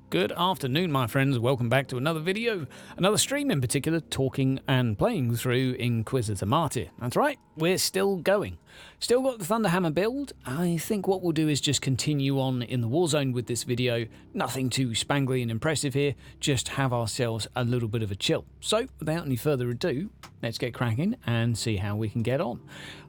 Good afternoon, my friends. Welcome back to another video, another stream in particular, talking and playing through Crusader Martyr. That's right, we're still going. Still got the Thunderhammer build. I think what we'll do is just continue on in the Warzone with this video. Nothing too spangly and impressive here, just have ourselves a little bit of a chill. So, without any further ado, let's get cracking and see how we can get on.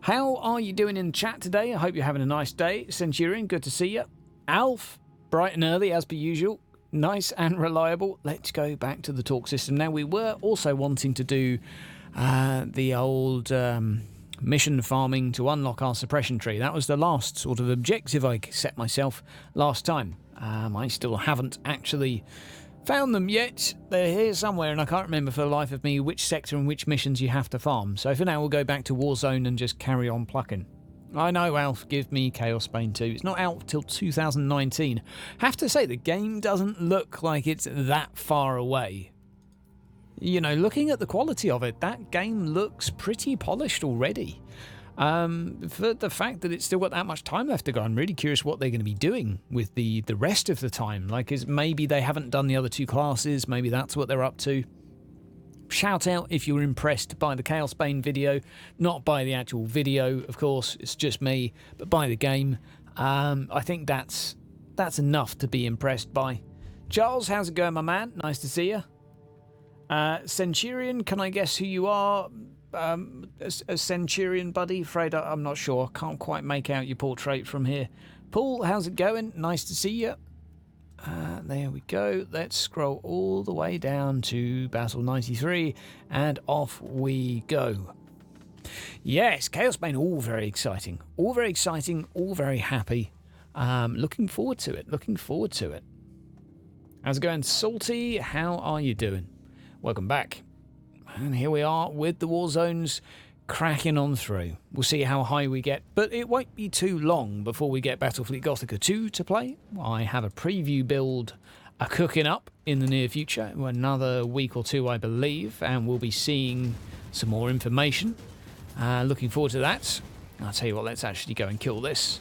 How are you doing in chat today? I hope you're having a nice day. Centurion, good to see you. Alf, bright and early as per usual. Nice and reliable. Let's go back to the talk system. Now, we were also wanting to do the old mission farming to unlock our suppression tree. That was the last sort of objective I set myself last time. I still haven't actually found them yet. They're here somewhere, and I can't remember for the life of me which sector and which missions you have to farm. So for now, we'll go back to Warzone and just carry on plucking. I know, Alf, give me Chaos Bane 2. It's not out till 2019. Have to say, the game doesn't look like it's that far away. You know, looking at the quality of it, that game looks pretty polished already. For the fact that it's still got that much time left to go, I'm really curious what they're going to be doing with the rest of the time. Like, maybe they haven't done the other two classes, maybe that's what they're up to. Shout out if you were impressed by the Chaos Bane video, not by the actual video, of course, it's just me, but by the game. I think that's enough to be impressed by. Charles, how's it going, my man? Nice to see you. Centurion, can I guess who you are? A Centurion buddy? Afraid I'm not sure. Can't quite make out your portrait from here. Paul, how's it going? Nice to see you. There we go. Let's scroll all the way down to Battle 93 and off we go. Yes, Chaos Bane, all very exciting. All very exciting, all very happy. Looking forward to it, looking forward to it. How's it going, Salty? How are you doing? Welcome back. And here we are with the war zones cracking on through. We'll see how high we get, but it won't be too long before we get Battlefleet Gothica 2 to play. I have a preview build cooking up in the near future, another week or two I believe, and we'll be seeing some more information. Looking forward to that. I'll tell you what, let's actually go and kill this.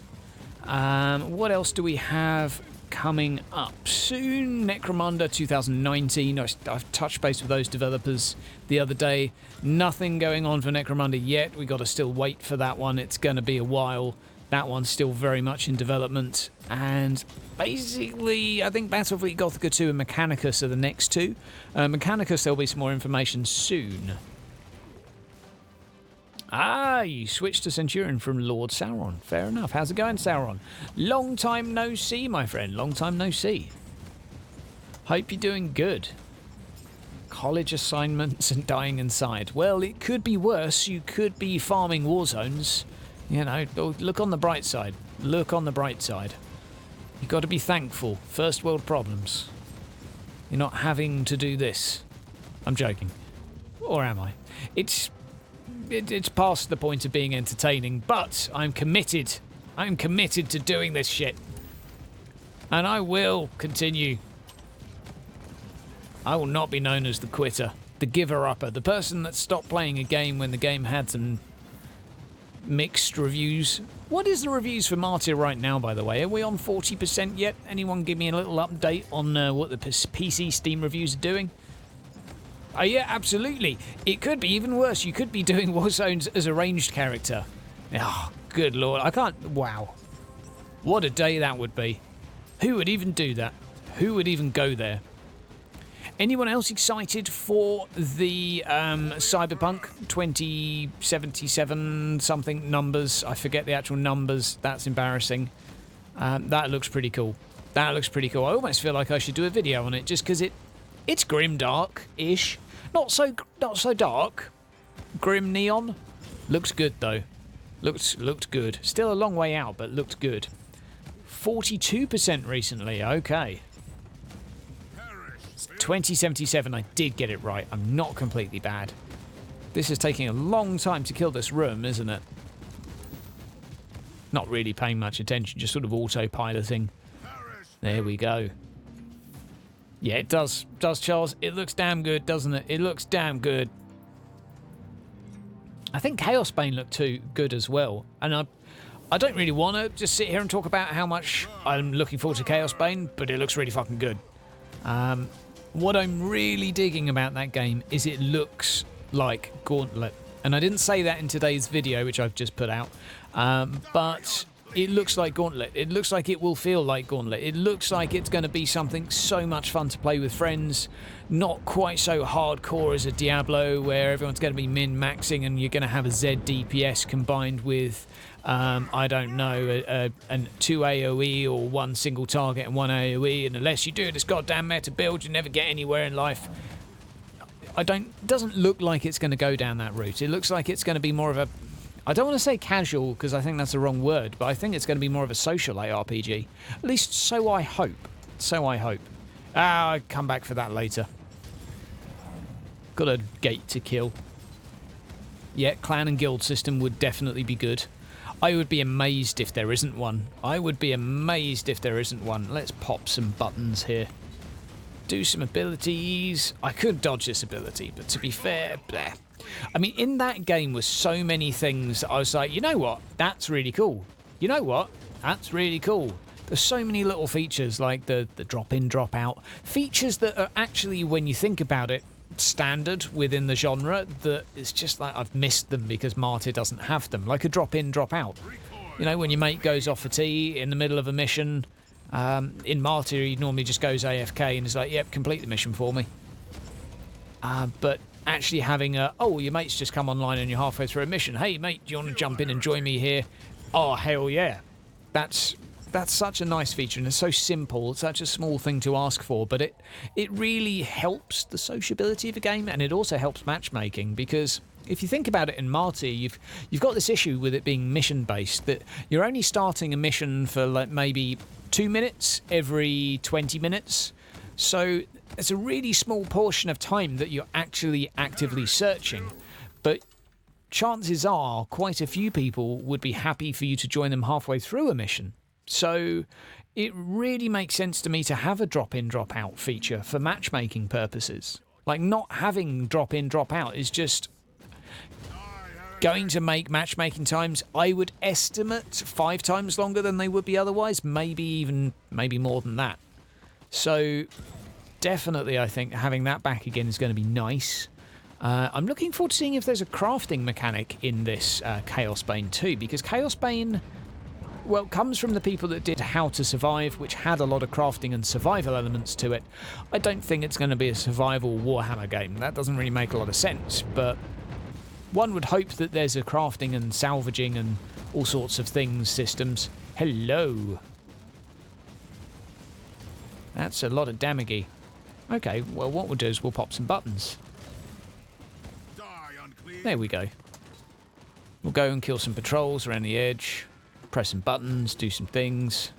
What else do we have coming up soon? Necromunda 2019. I've touched base with those developers the other day. Nothing going on for Necromunda yet. We got to still wait for that one. It's going to be a while. That one's still very much in development. And basically, I think Battlefleet Gothica 2 and Mechanicus are the next two. Mechanicus, there'll be some more information soon. Ah, you switched to Centurion from Lord Sauron. Fair enough. How's it going, Sauron? Long time no see, my friend. Long time no see. Hope you're doing good. College assignments and dying inside. Well, it could be worse. You could be farming war zones. You know, look on the bright side. Look on the bright side. You've got to be thankful. First world problems. You're not having to do this. I'm joking. Or am I? It's past the point of being entertaining, but I'm committed. I'm committed to doing this shit. And I will continue. I will not be known as the quitter, the giver-upper, the person that stopped playing a game when the game had some mixed reviews. What is the reviews for Martyr right now, by the way? Are we on 40% yet? Anyone give me a little update on what the PC Steam reviews are doing? Oh yeah, absolutely. It could be even worse. You could be doing Warzones as a ranged character. Oh, good lord. I can't... Wow. What a day that would be. Who would even do that? Who would even go there? Anyone else excited for the Cyberpunk 2077 something numbers? I forget the actual numbers. That's embarrassing. That looks pretty cool. That looks pretty cool. I almost feel like I should do a video on it just because it's grimdark-ish. Not so dark. Grim neon. Looks good though. Looked good. Still a long way out, but looked good. 42% recently. Okay. 2077. I did get it right. I'm not completely bad. This is taking a long time to kill this room, isn't it? Not really paying much attention. Just sort of autopiloting. There we go. Yeah, it does, Charles. It looks damn good, doesn't it? It looks damn good. I think Chaos Bane looked too good as well. And I don't really want to just sit here and talk about how much I'm looking forward to Chaos Bane, but it looks really fucking good. What I'm really digging about that game is it looks like Gauntlet. And I didn't say that in today's video, which I've just put out, but it looks like Gauntlet. It looks like it will feel like Gauntlet. It looks like it's going to be something so much fun to play with friends, not quite so hardcore as a Diablo, where everyone's going to be min-maxing and you're going to have a Z DPS combined with, I don't know, a 2 AoE or one single target and 1 AoE, and unless you do this goddamn meta build, you never get anywhere in life. It doesn't look like it's going to go down that route. It looks like it's going to be more of a, I don't want to say casual because I think that's the wrong word, but I think it's going to be more of a social ARPG. At least so I hope. So I hope. I'll come back for that later. Got a gate to kill. Yeah, clan and guild system would definitely be good. I would be amazed if there isn't one. I would be amazed if there isn't one. Let's pop some buttons here. Do some abilities. I could dodge this ability, but to be fair, bleh. I mean, in that game was so many things that I was like, you know what? That's really cool. You know what? That's really cool. There's so many little features like the drop in, drop out. Features that are actually, when you think about it, standard within the genre, that it's just like I've missed them because Martyr doesn't have them. Like a drop in, drop out. You know, when your mate goes off for tea in the middle of a mission, in Martyr he normally just goes AFK and is like, yep, complete the mission for me. But actually having your mate's just come online and you're halfway through a mission. Hey mate, do you want to jump in and join me here? Oh hell yeah. That's such a nice feature, and it's so simple. It's such a small thing to ask for, but it really helps the sociability of a game, and it also helps matchmaking, because if you think about it, in Martyr, you've got this issue with it being mission based, that you're only starting a mission for like maybe 2 minutes every 20 minutes. So it's a really small portion of time that you're actually actively searching. But chances are quite a few people would be happy for you to join them halfway through a mission. So it really makes sense to me to have a drop-in, drop-out feature for matchmaking purposes. Like, not having drop-in, drop-out is just going to make matchmaking times, I would estimate, 5 times longer than they would be otherwise, maybe more than that. So definitely I think having that back again is going to be nice. I'm looking forward to seeing if there's a crafting mechanic in this Chaos Bane too, because Chaos Bane, well, comes from the people that did How to Survive, which had a lot of crafting and survival elements to it. I don't think it's going to be a survival Warhammer game. That doesn't really make a lot of sense, but one would hope that there's a crafting and salvaging and all sorts of things systems. Hello. That's a lot of damagey. Okay, well, what we'll do is we'll pop some buttons. There we go. We'll go and kill some patrols around the edge. Press some buttons, do some things.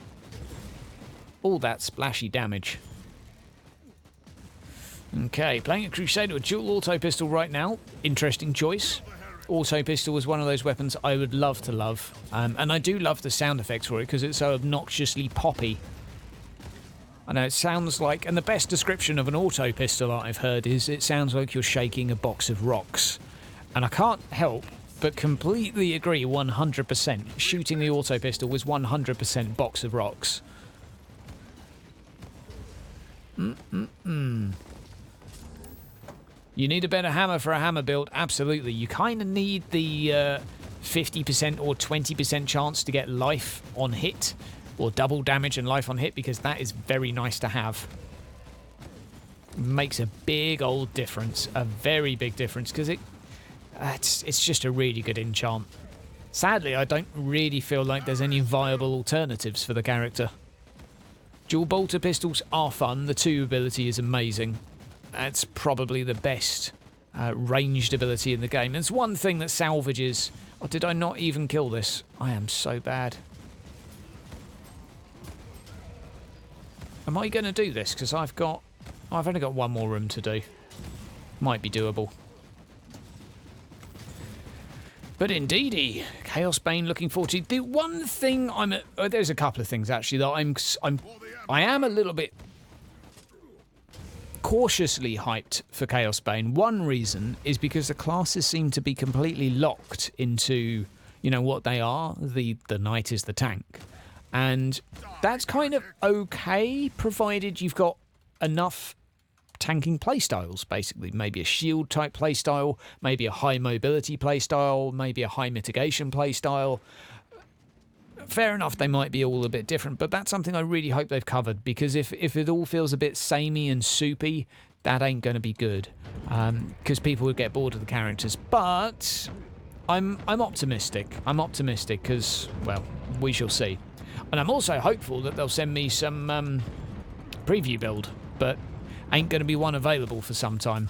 All that splashy damage. Okay, playing a Crusader with dual auto pistol right now. Interesting choice. Auto pistol is one of those weapons I would love to love. And I do love the sound effects for it because it's so obnoxiously poppy. I know it sounds like, and the best description of an auto pistol I've heard is it sounds like you're shaking a box of rocks. And I can't help but completely agree 100%. Shooting the auto pistol was 100% box of rocks. You need a better hammer for a hammer build? Absolutely. You kind of need the 50% or 20% chance to get life on hit, or double damage and life on hit, because that is very nice to have. Makes a big old difference, a very big difference, because it's just a really good enchant. Sadly, I don't really feel like there's any viable alternatives for the character. Dual bolter pistols are fun. The 2 ability is amazing. That's probably the best ranged ability in the game. There's one thing that salvages. Oh, did I not even kill this? I am so bad. Am I going to do this? Because I've only got one more room to do. Might be doable. But indeedy, Chaos Bane, looking forward to. The one thing there's a couple of things actually that I am a little bit cautiously hyped for Chaos Bane. One reason is because the classes seem to be completely locked into, you know, what they are. The knight is the tank. And that's kind of okay, provided you've got enough tanking playstyles, basically. Maybe a shield type playstyle, maybe a high mobility playstyle, maybe a high mitigation playstyle. Fair enough, they might be all a bit different, but that's something I really hope they've covered, because if it all feels a bit samey and soupy, that ain't going to be good, because people would get bored of the characters. But I'm optimistic. I'm optimistic because, well, we shall see. And I'm also hopeful that they'll send me some preview build, but ain't going to be one available for some time.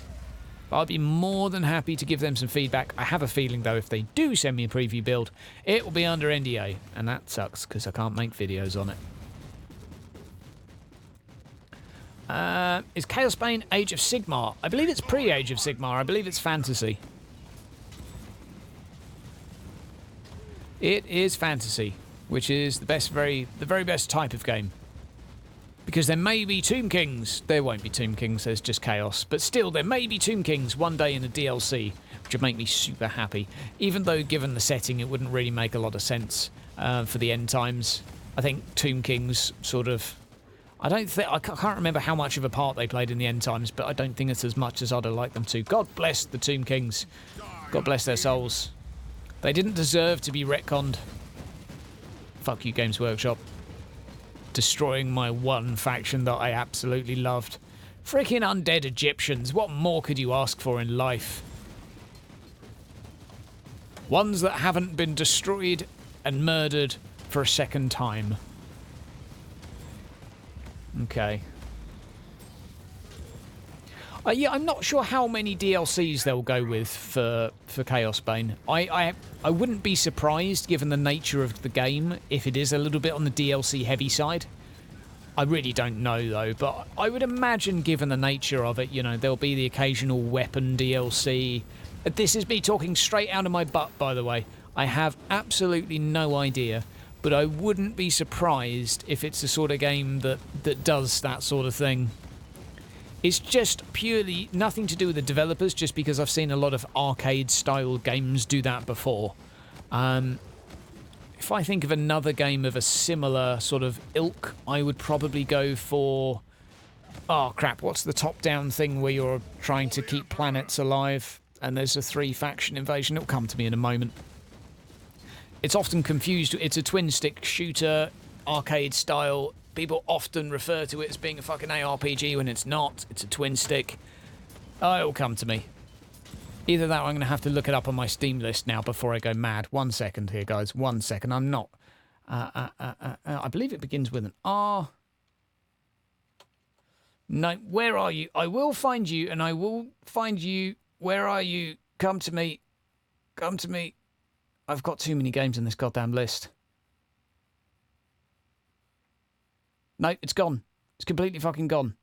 I'll be more than happy to give them some feedback. I have a feeling, though, if they do send me a preview build, it will be under NDA, and that sucks because I can't make videos on it. Is Chaos Bane Age of Sigmar? I believe it's pre-Age of Sigmar. I believe it's fantasy. It is fantasy, which is the very best type of game. Because there may be Tomb Kings. There won't be Tomb Kings, there's just Chaos. But still, there may be Tomb Kings one day in a DLC, which would make me super happy. Even though, given the setting, it wouldn't really make a lot of sense for the end times. I think Tomb Kings sort of... I can't remember how much of a part they played in the end times, but I don't think it's as much as I'd have liked them to. God bless the Tomb Kings. God bless their souls. They didn't deserve to be retconned. Fuck you, Games Workshop. Destroying my one faction that I absolutely loved. Freaking undead Egyptians. What more could you ask for in life? Ones that haven't been destroyed and murdered for a second time. Okay. Yeah, I'm not sure how many DLCs they'll go with for Chaos Bane. I wouldn't be surprised, given the nature of the game, if it is a little bit on the DLC heavy side. I really don't know, though, but I would imagine, given the nature of it, you know, there'll be the occasional weapon DLC. This is me talking straight out of my butt, by the way. I have absolutely no idea, but I wouldn't be surprised if it's the sort of game that does that sort of thing. It's just purely nothing to do with the developers, just because I've seen a lot of arcade-style games do that before. If I think of another game of a similar sort of ilk, I would probably go for... Oh, crap, what's the top-down thing where you're trying to keep planets alive and there's a 3-faction invasion? It'll come to me in a moment. It's often confused. It's a twin-stick shooter, arcade-style. People often refer to it as being a fucking ARPG when it's not. It's a twin stick. Oh, it'll come to me. Either that or I'm going to have to look it up on my Steam list now before I go mad. 1 second here, guys. 1 second. I'm not. I believe it begins with an R. No, where are you? I will find you, and I will find you. Where are you? Come to me. Come to me. I've got too many games in this goddamn list. No, it's gone. It's completely fucking gone.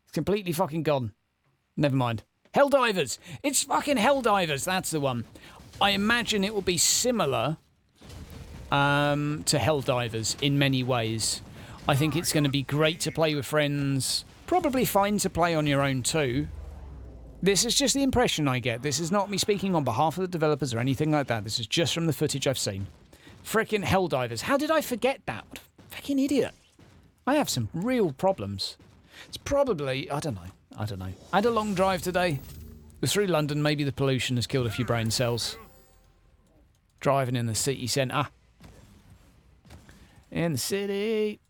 It's completely fucking gone. Never mind. Helldivers! It's fucking Helldivers, that's the one. I imagine it will be similar to Helldivers in many ways. I think it's going to be great to play with friends. Probably fine to play on your own too. This is just the impression I get. This is not me speaking on behalf of the developers or anything like that. This is just from the footage I've seen. Frickin' Helldivers. How did I forget that? What a fucking idiot. I have some real problems. It's probably... I don't know. I had a long drive today. It was through London. Maybe the pollution has killed a few brain cells. Driving in the city centre. In the city.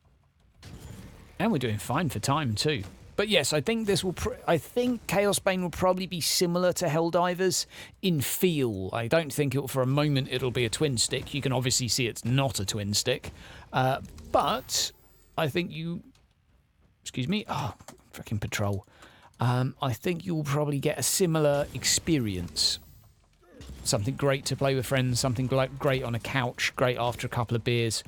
And we're doing fine for time too. But yes, I think this will... I think Chaos Bane will probably be similar to Helldivers in feel. I don't think for a moment it'll be a twin stick. You can obviously see it's not a twin stick. But... I think you... Excuse me. Oh, freaking patrol. I think you'll probably get a similar experience. Something great to play with friends, something great on a couch, great after a couple of beers.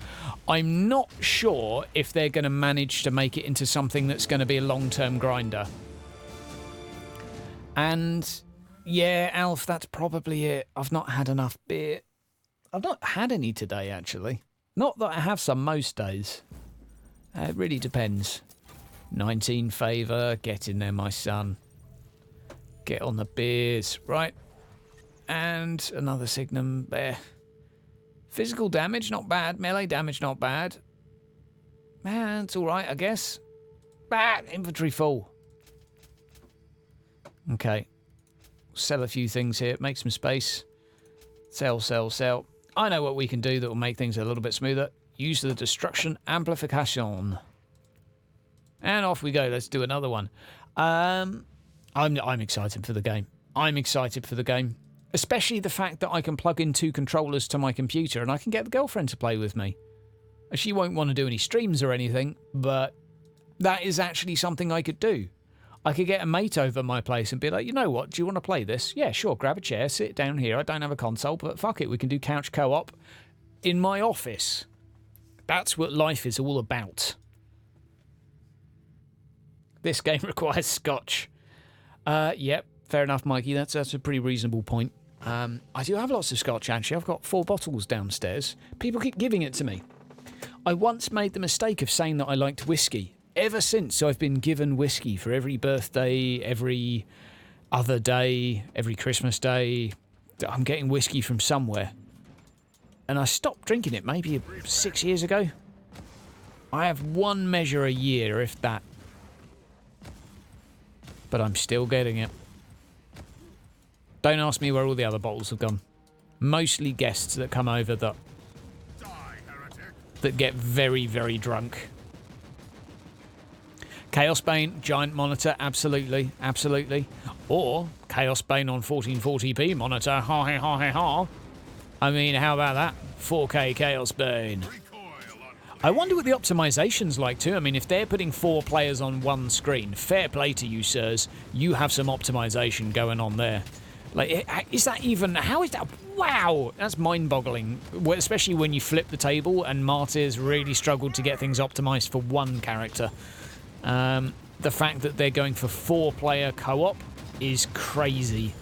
I'm not sure if they're going to manage to make it into something that's going to be a long-term grinder. And, yeah, Alf, that's probably it. I've not had enough beer. I've not had any today, actually. Not that I have some most days. It really depends. 19 favour. Get in there, my son. Get on the beers. Right. And another Signum there. Physical damage, not bad. Melee damage, not bad. Man, it's alright, I guess. Inventory full. Okay. Sell a few things here. Make some space. Sell, sell, sell. I know what we can do that will make things a little bit smoother. Use the destruction amplification. And off we go. Let's do another one. I'm excited for the game. I'm excited for the game. Especially the fact that I can plug in 2 controllers to my computer and I can get the girlfriend to play with me. She won't want to do any streams or anything, but that is actually something I could do. I could get a mate over my place and be like, you know what, do you want to play this? Yeah, sure, grab a chair, sit down here. I don't have a console, but fuck it, we can do couch co-op in my office. That's what life is all about. This game requires scotch. Yep, fair enough, Mikey. That's a pretty reasonable point. I do have lots of scotch, actually. I've got 4 bottles downstairs. People keep giving it to me. I once made the mistake of saying that I liked whiskey. Ever since, I've been given whiskey for every birthday, every other day, every Christmas day. I'm getting whiskey from somewhere. And I stopped drinking it maybe 6 years ago. I have 1 measure a year, if that. But I'm still getting it. Don't ask me where all the other bottles have gone. Mostly guests that come over that get very, very drunk. Chaos Bane, giant monitor, absolutely, absolutely. Or Chaos Bane on 1440p monitor, ha ha ha ha ha. I mean, how about that? 4K Chaos Bane. I wonder what the optimization's like too. I mean, if they're putting 4 players on 1 screen, fair play to you, sirs. You have some optimization going on there. Like, is that even... How is that... Wow! That's mind-boggling. Especially when you flip the table and Martyr's really struggled to get things optimized for 1 character. The fact that they're going for 4-player co-op is crazy.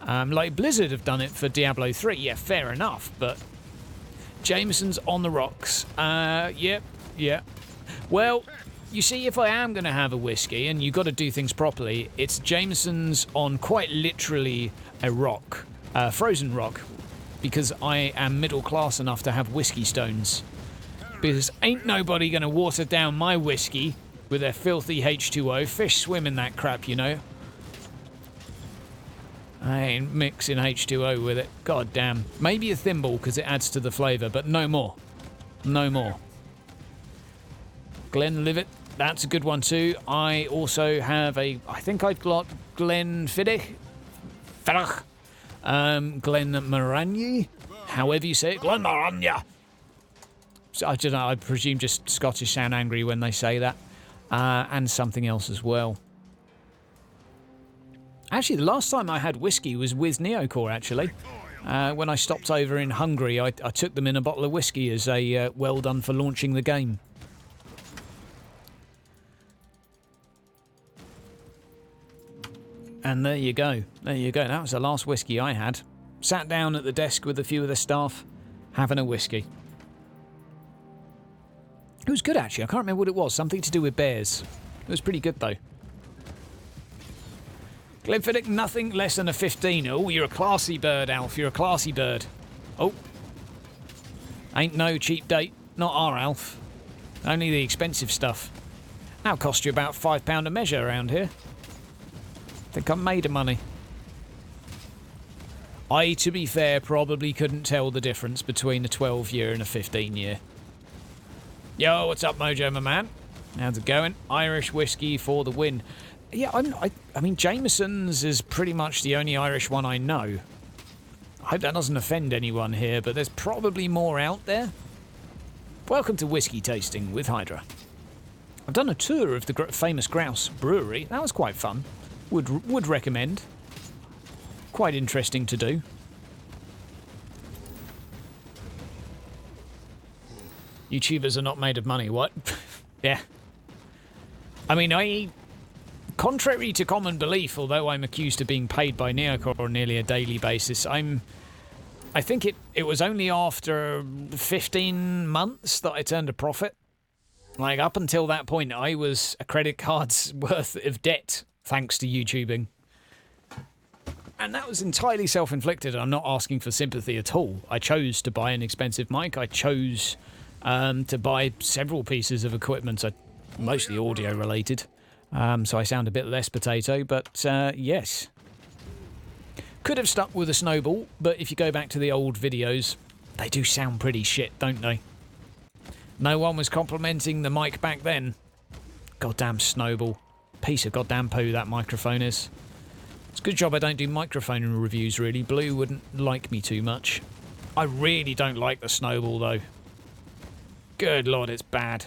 Like Blizzard have done it for Diablo 3. Yeah, fair enough, but... Jameson's on the rocks. Yep, yeah. Well, you see, if I am going to have a whiskey, and you've got to do things properly, it's Jameson's on quite literally a rock. Frozen rock. Because I am middle class enough to have whiskey stones. Because ain't nobody going to water down my whiskey with their filthy H2O. Fish swim in that crap, you know. I ain't mixing H2O with it. God damn. Maybe a thimble because it adds to the flavour, but no more. No more. Glenlivet, that's a good one too. I also have a... I think I've got Glenfiddich. Glenmorangie. However you say it. Glenmorangie. So, I don't know, I presume just Scottish sound angry when they say that. And something else as well. Actually, the last time I had whiskey was with Neocore, actually. When I stopped over in Hungary, I took them in a bottle of whiskey as a well done for launching the game. And there you go. There you go. That was the last whiskey I had. Sat down at the desk with a few of the staff, having a whiskey. It was good, actually. I can't remember what it was. Something to do with bears. It was pretty good, though. Glenfiddich, nothing less than a 15. Oh, you're a classy bird, Alf. You're a classy bird. Oh. Ain't no cheap date. Not our Alf. Only the expensive stuff. That'll cost you about £5 a measure around here. Think I'm made of money. I, to be fair, probably couldn't tell the difference between a 12-year and a 15-year. Yo, what's up, Mojo, my man? How's it going? Irish whiskey for the win. Yeah, I mean, Jameson's is pretty much the only Irish one I know. I hope that doesn't offend anyone here, but there's probably more out there. Welcome to Whiskey Tasting with Hydra. I've done a tour of the famous Grouse Brewery. That was quite fun. Would recommend. Quite interesting to do. YouTubers are not made of money, what? Yeah. I mean, contrary to common belief, although I'm accused of being paid by Neocore on nearly a daily basis, I think it was only after 15 months that I turned a profit. Like, up until that point, I was a credit card's worth of debt, thanks to YouTubing. And that was entirely self-inflicted. I'm not asking for sympathy at all. I chose to buy an expensive mic. I chose to buy several pieces of equipment. mostly audio related. So I sound a bit less potato, but yes. Could have stuck with a snowball, but if you go back to the old videos, they do sound pretty shit, don't they? No one was complimenting the mic back then. Goddamn snowball. Piece of goddamn poo that microphone is. It's a good job I don't do microphone reviews, really. Blue wouldn't like me too much. I really don't like the snowball, though. Good lord, it's bad.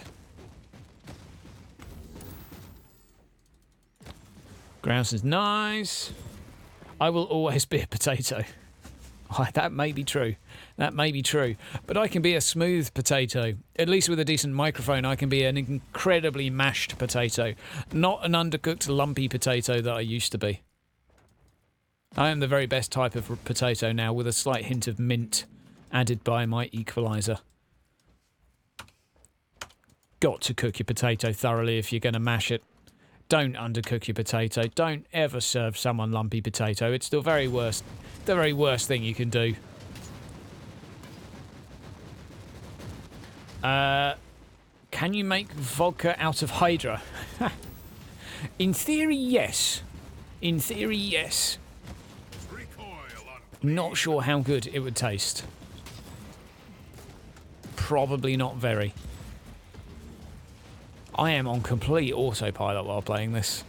Grouse is nice. I will always be a potato. That may be true. That may be true. But I can be a smooth potato. At least with a decent microphone, I can be an incredibly mashed potato. Not an undercooked, lumpy potato that I used to be. I am the very best type of potato now, with a slight hint of mint added by my equaliser. Got to cook your potato thoroughly if you're going to mash it. Don't undercook your potato. Don't ever serve someone lumpy potato. It's the very worst thing you can do. Can you make vodka out of Hydra? In theory, yes. In theory, yes. Not sure how good it would taste. Probably not very. I am on complete autopilot while playing this.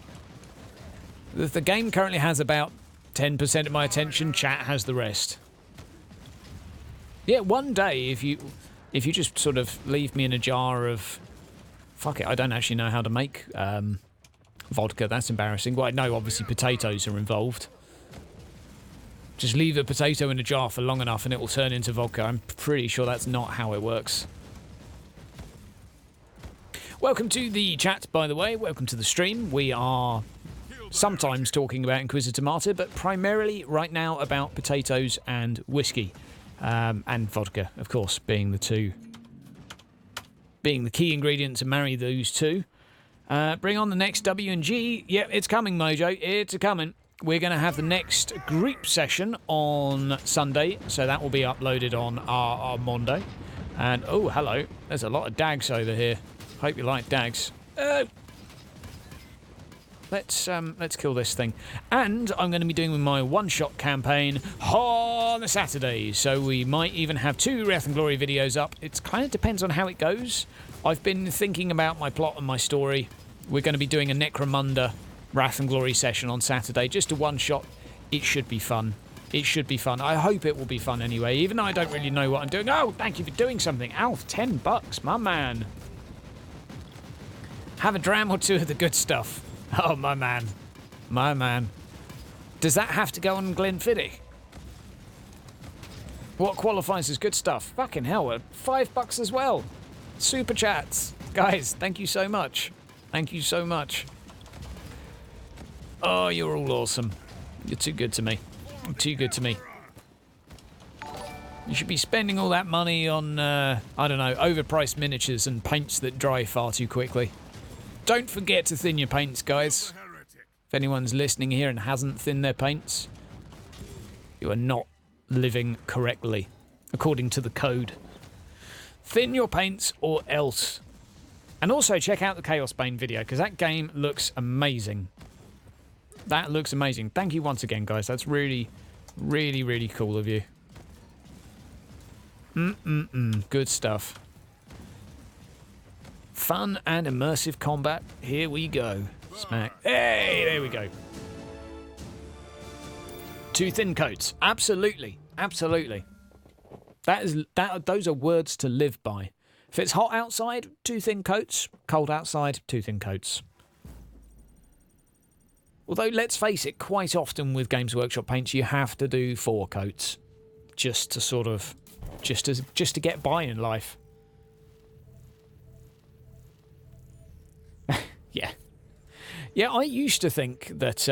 The game currently has about 10% of my attention. Chat has the rest. Yeah, one day if you just sort of leave me in a jar of... Fuck it, I don't actually know how to make vodka. That's embarrassing. Well, I know obviously potatoes are involved. Just leave a potato in a jar for long enough and it will turn into vodka. I'm pretty sure that's not how it works. Welcome to the chat, by the way. Welcome to the stream. We are sometimes talking about Inquisitor Martyr, but primarily right now about potatoes and whiskey. And vodka, of course, being the key ingredient to marry those two. Bring on the next W&G. Yep, it's coming, Mojo. It's a-coming. We're going to have the next group session on Sunday, so that will be uploaded on our Mondo. And, oh, hello. There's a lot of dags over here. Hope you like dags. Let's kill this thing. And I'm going to be doing my one-shot campaign on the Saturday, so we might even have 2 Wrath and Glory videos up. It kind of depends on how it goes. I've been thinking about my plot and my story. We're going to be doing a Necromunda Wrath and Glory session on Saturday, just a one-shot. It should be fun. It should be fun. I hope it will be fun anyway, even though I don't really know what I'm doing. Oh, thank you for doing something. Alf, $10, my man. Have a dram or 2 of the good stuff. Oh, my man. My man. Does that have to go on Glenfiddich? What qualifies as good stuff? Fucking hell, $5 as well. Super chats. Guys, thank you so much. Thank you so much. Oh, you're all awesome. You're too good to me. Too good to me. You should be spending all that money on, I don't know, overpriced miniatures and paints that dry far too quickly. Don't forget to thin your paints, guys. If anyone's listening here and hasn't thinned their paints, you are not living correctly, according to the code. Thin your paints or else. And also check out the Chaos Bane video, because that game looks amazing. That looks amazing. Thank you once again, guys. That's really, really, really cool of you. Good stuff. Fun and immersive combat. Here we go. Smack. Hey, there we go. 2 thin coats. Absolutely. Absolutely. Those are words to live by. If it's hot outside, 2 thin coats. Cold outside, 2 thin coats. Although, let's face it, quite often with Games Workshop paints, you have to do 4 coats. Just to sort of... Just to get by in life. Yeah. Yeah, I used to think that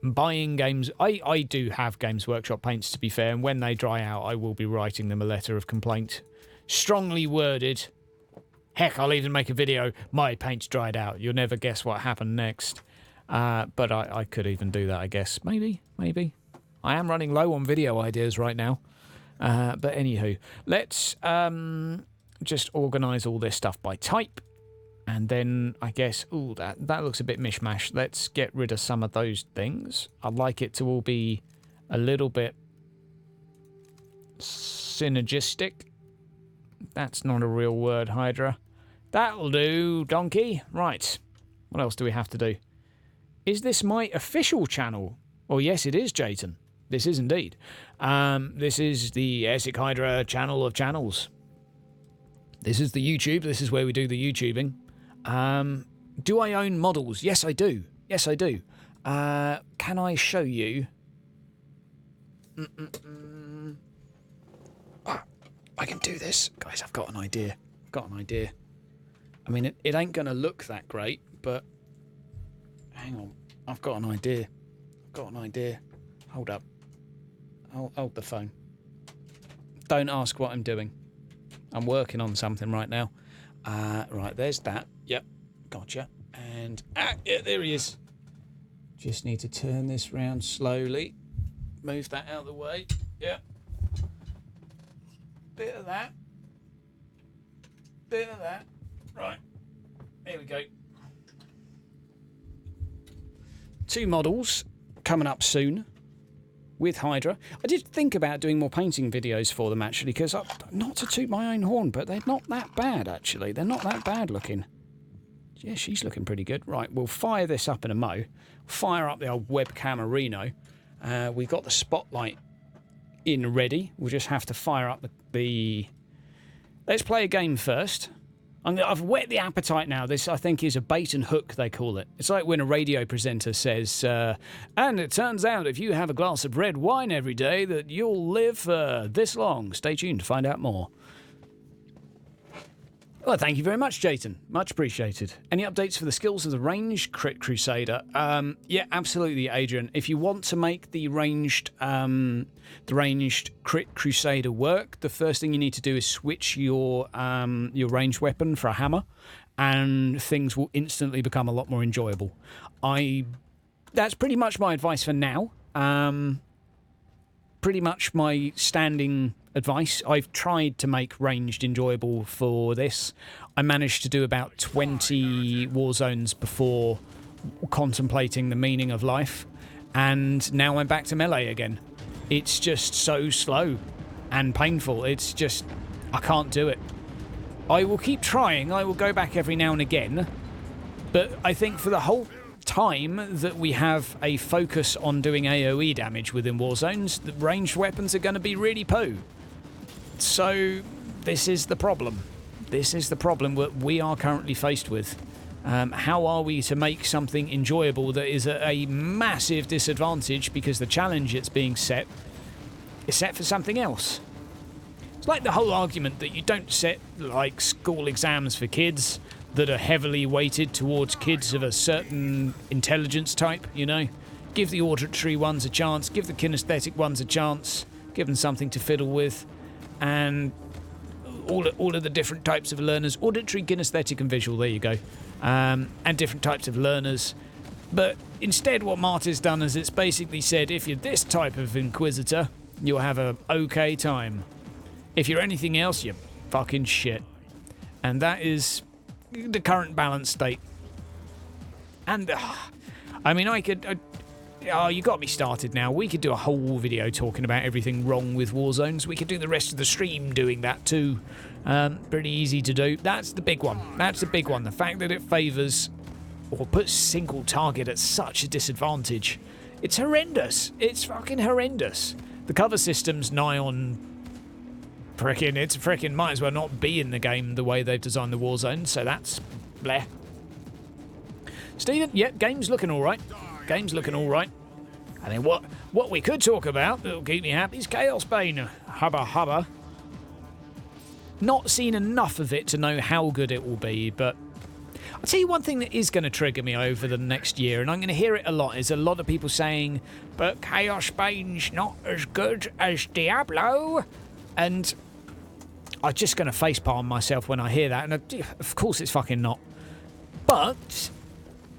buying games... I do have Games Workshop paints, to be fair, and when they dry out, I will be writing them a letter of complaint. Strongly worded. Heck, I'll even make a video, my paint's dried out. You'll never guess what happened next. But I could even do that, I guess. Maybe. I am running low on video ideas right now. But anywho, let's just organise all this stuff by type. And then I guess, ooh, that looks a bit mishmash. Let's get rid of some of those things. I'd like it to all be a little bit synergistic. That's not a real word, Hydra. That'll do, donkey. Right. What else do we have to do? Is this my official channel? Oh, yes, it is, Jayton. This is indeed. This is the Essex Hydra channel of channels. This is the YouTube. This is where we do the YouTubing. Do I own models? Yes, I do. Yes, I do. Can I show you? I can do this. Guys, I've got an idea. I've got an idea. I mean, it ain't going to look that great, but hang on. I've got an idea. I've got an idea. Hold up. Hold the phone. Don't ask what I'm doing. I'm working on something right now. Right, there's that. Yep, gotcha. And, yeah, there he is. Just need to turn this round slowly. Move that out of the way. Yep. Bit of that. Bit of that. Right. Here we go. 2 models coming up soon with Hydra. I did think about doing more painting videos for them, actually, because not to toot my own horn, but they're not that bad, actually. They're not that bad looking. Yeah, she's looking pretty good. Right, we'll fire this up in a mo. Fire up the old webcam Reno. We've got the spotlight in ready. We'll just have to fire up the... Let's play a game first. I've whet the appetite now. This, I think, is a bait and hook, they call it. It's like when a radio presenter says, and it turns out if you have a glass of red wine every day that you'll live this long. Stay tuned to find out more. Well, thank you very much, Jayton. Much appreciated. Any updates for the skills of the ranged Crit Crusader? Yeah, absolutely, Adrian. If you want to make the ranged Crit Crusader work, the first thing you need to do is switch your ranged weapon for a hammer, and things will instantly become a lot more enjoyable. That's pretty much my advice for now. Pretty much my standing advice. I've tried to make ranged enjoyable for this. I managed to do about 20 war zones before contemplating the meaning of life, and now I'm back to melee again. It's just so slow and painful. It's just, I can't do it. I will keep trying. I will go back every now and again, but I think for the whole time that we have a focus on doing AoE damage within war zones, the ranged weapons are going to be really poo. So this is the problem. This is the problem that we are currently faced with. How are we to make something enjoyable that is at a massive disadvantage because the challenge it's being set is set for something else? It's like the whole argument that you don't set like school exams for kids that are heavily weighted towards kids of a certain intelligence type, you know? Give the auditory ones a chance, give the kinesthetic ones a chance, give them something to fiddle with, and all of the different types of learners, auditory, kinesthetic and visual, there you go, and different types of learners. But instead what Martyr's done is it's basically said, if you're this type of Inquisitor, you'll have a okay time. If you're anything else, you're fucking shit. And that is the current balance state. And I mean, I could you got me started now. We could do a whole video talking about everything wrong with war zones. We could do the rest of the stream doing that too. Pretty easy to do. That's the big one. That's the big one. The fact that it favours or puts single target at such a disadvantage. It's horrendous. It's fucking horrendous. The cover system's nigh on it's frickin' might as well not be in the game the way they've designed the war zone, so that's bleh. Stephen, yeah, game's looking alright. Game's looking alright. I mean, what we could talk about that'll keep me happy is Chaos Bane. Hubba hubba. Not seen enough of it to know how good it will be, but I'll tell you one thing that is going to trigger me over the next year, and I'm going to hear it a lot, is a lot of people saying, but Chaos Bane's not as good as Diablo. And I'm just going to facepalm myself when I hear that, and of course it's fucking not. But,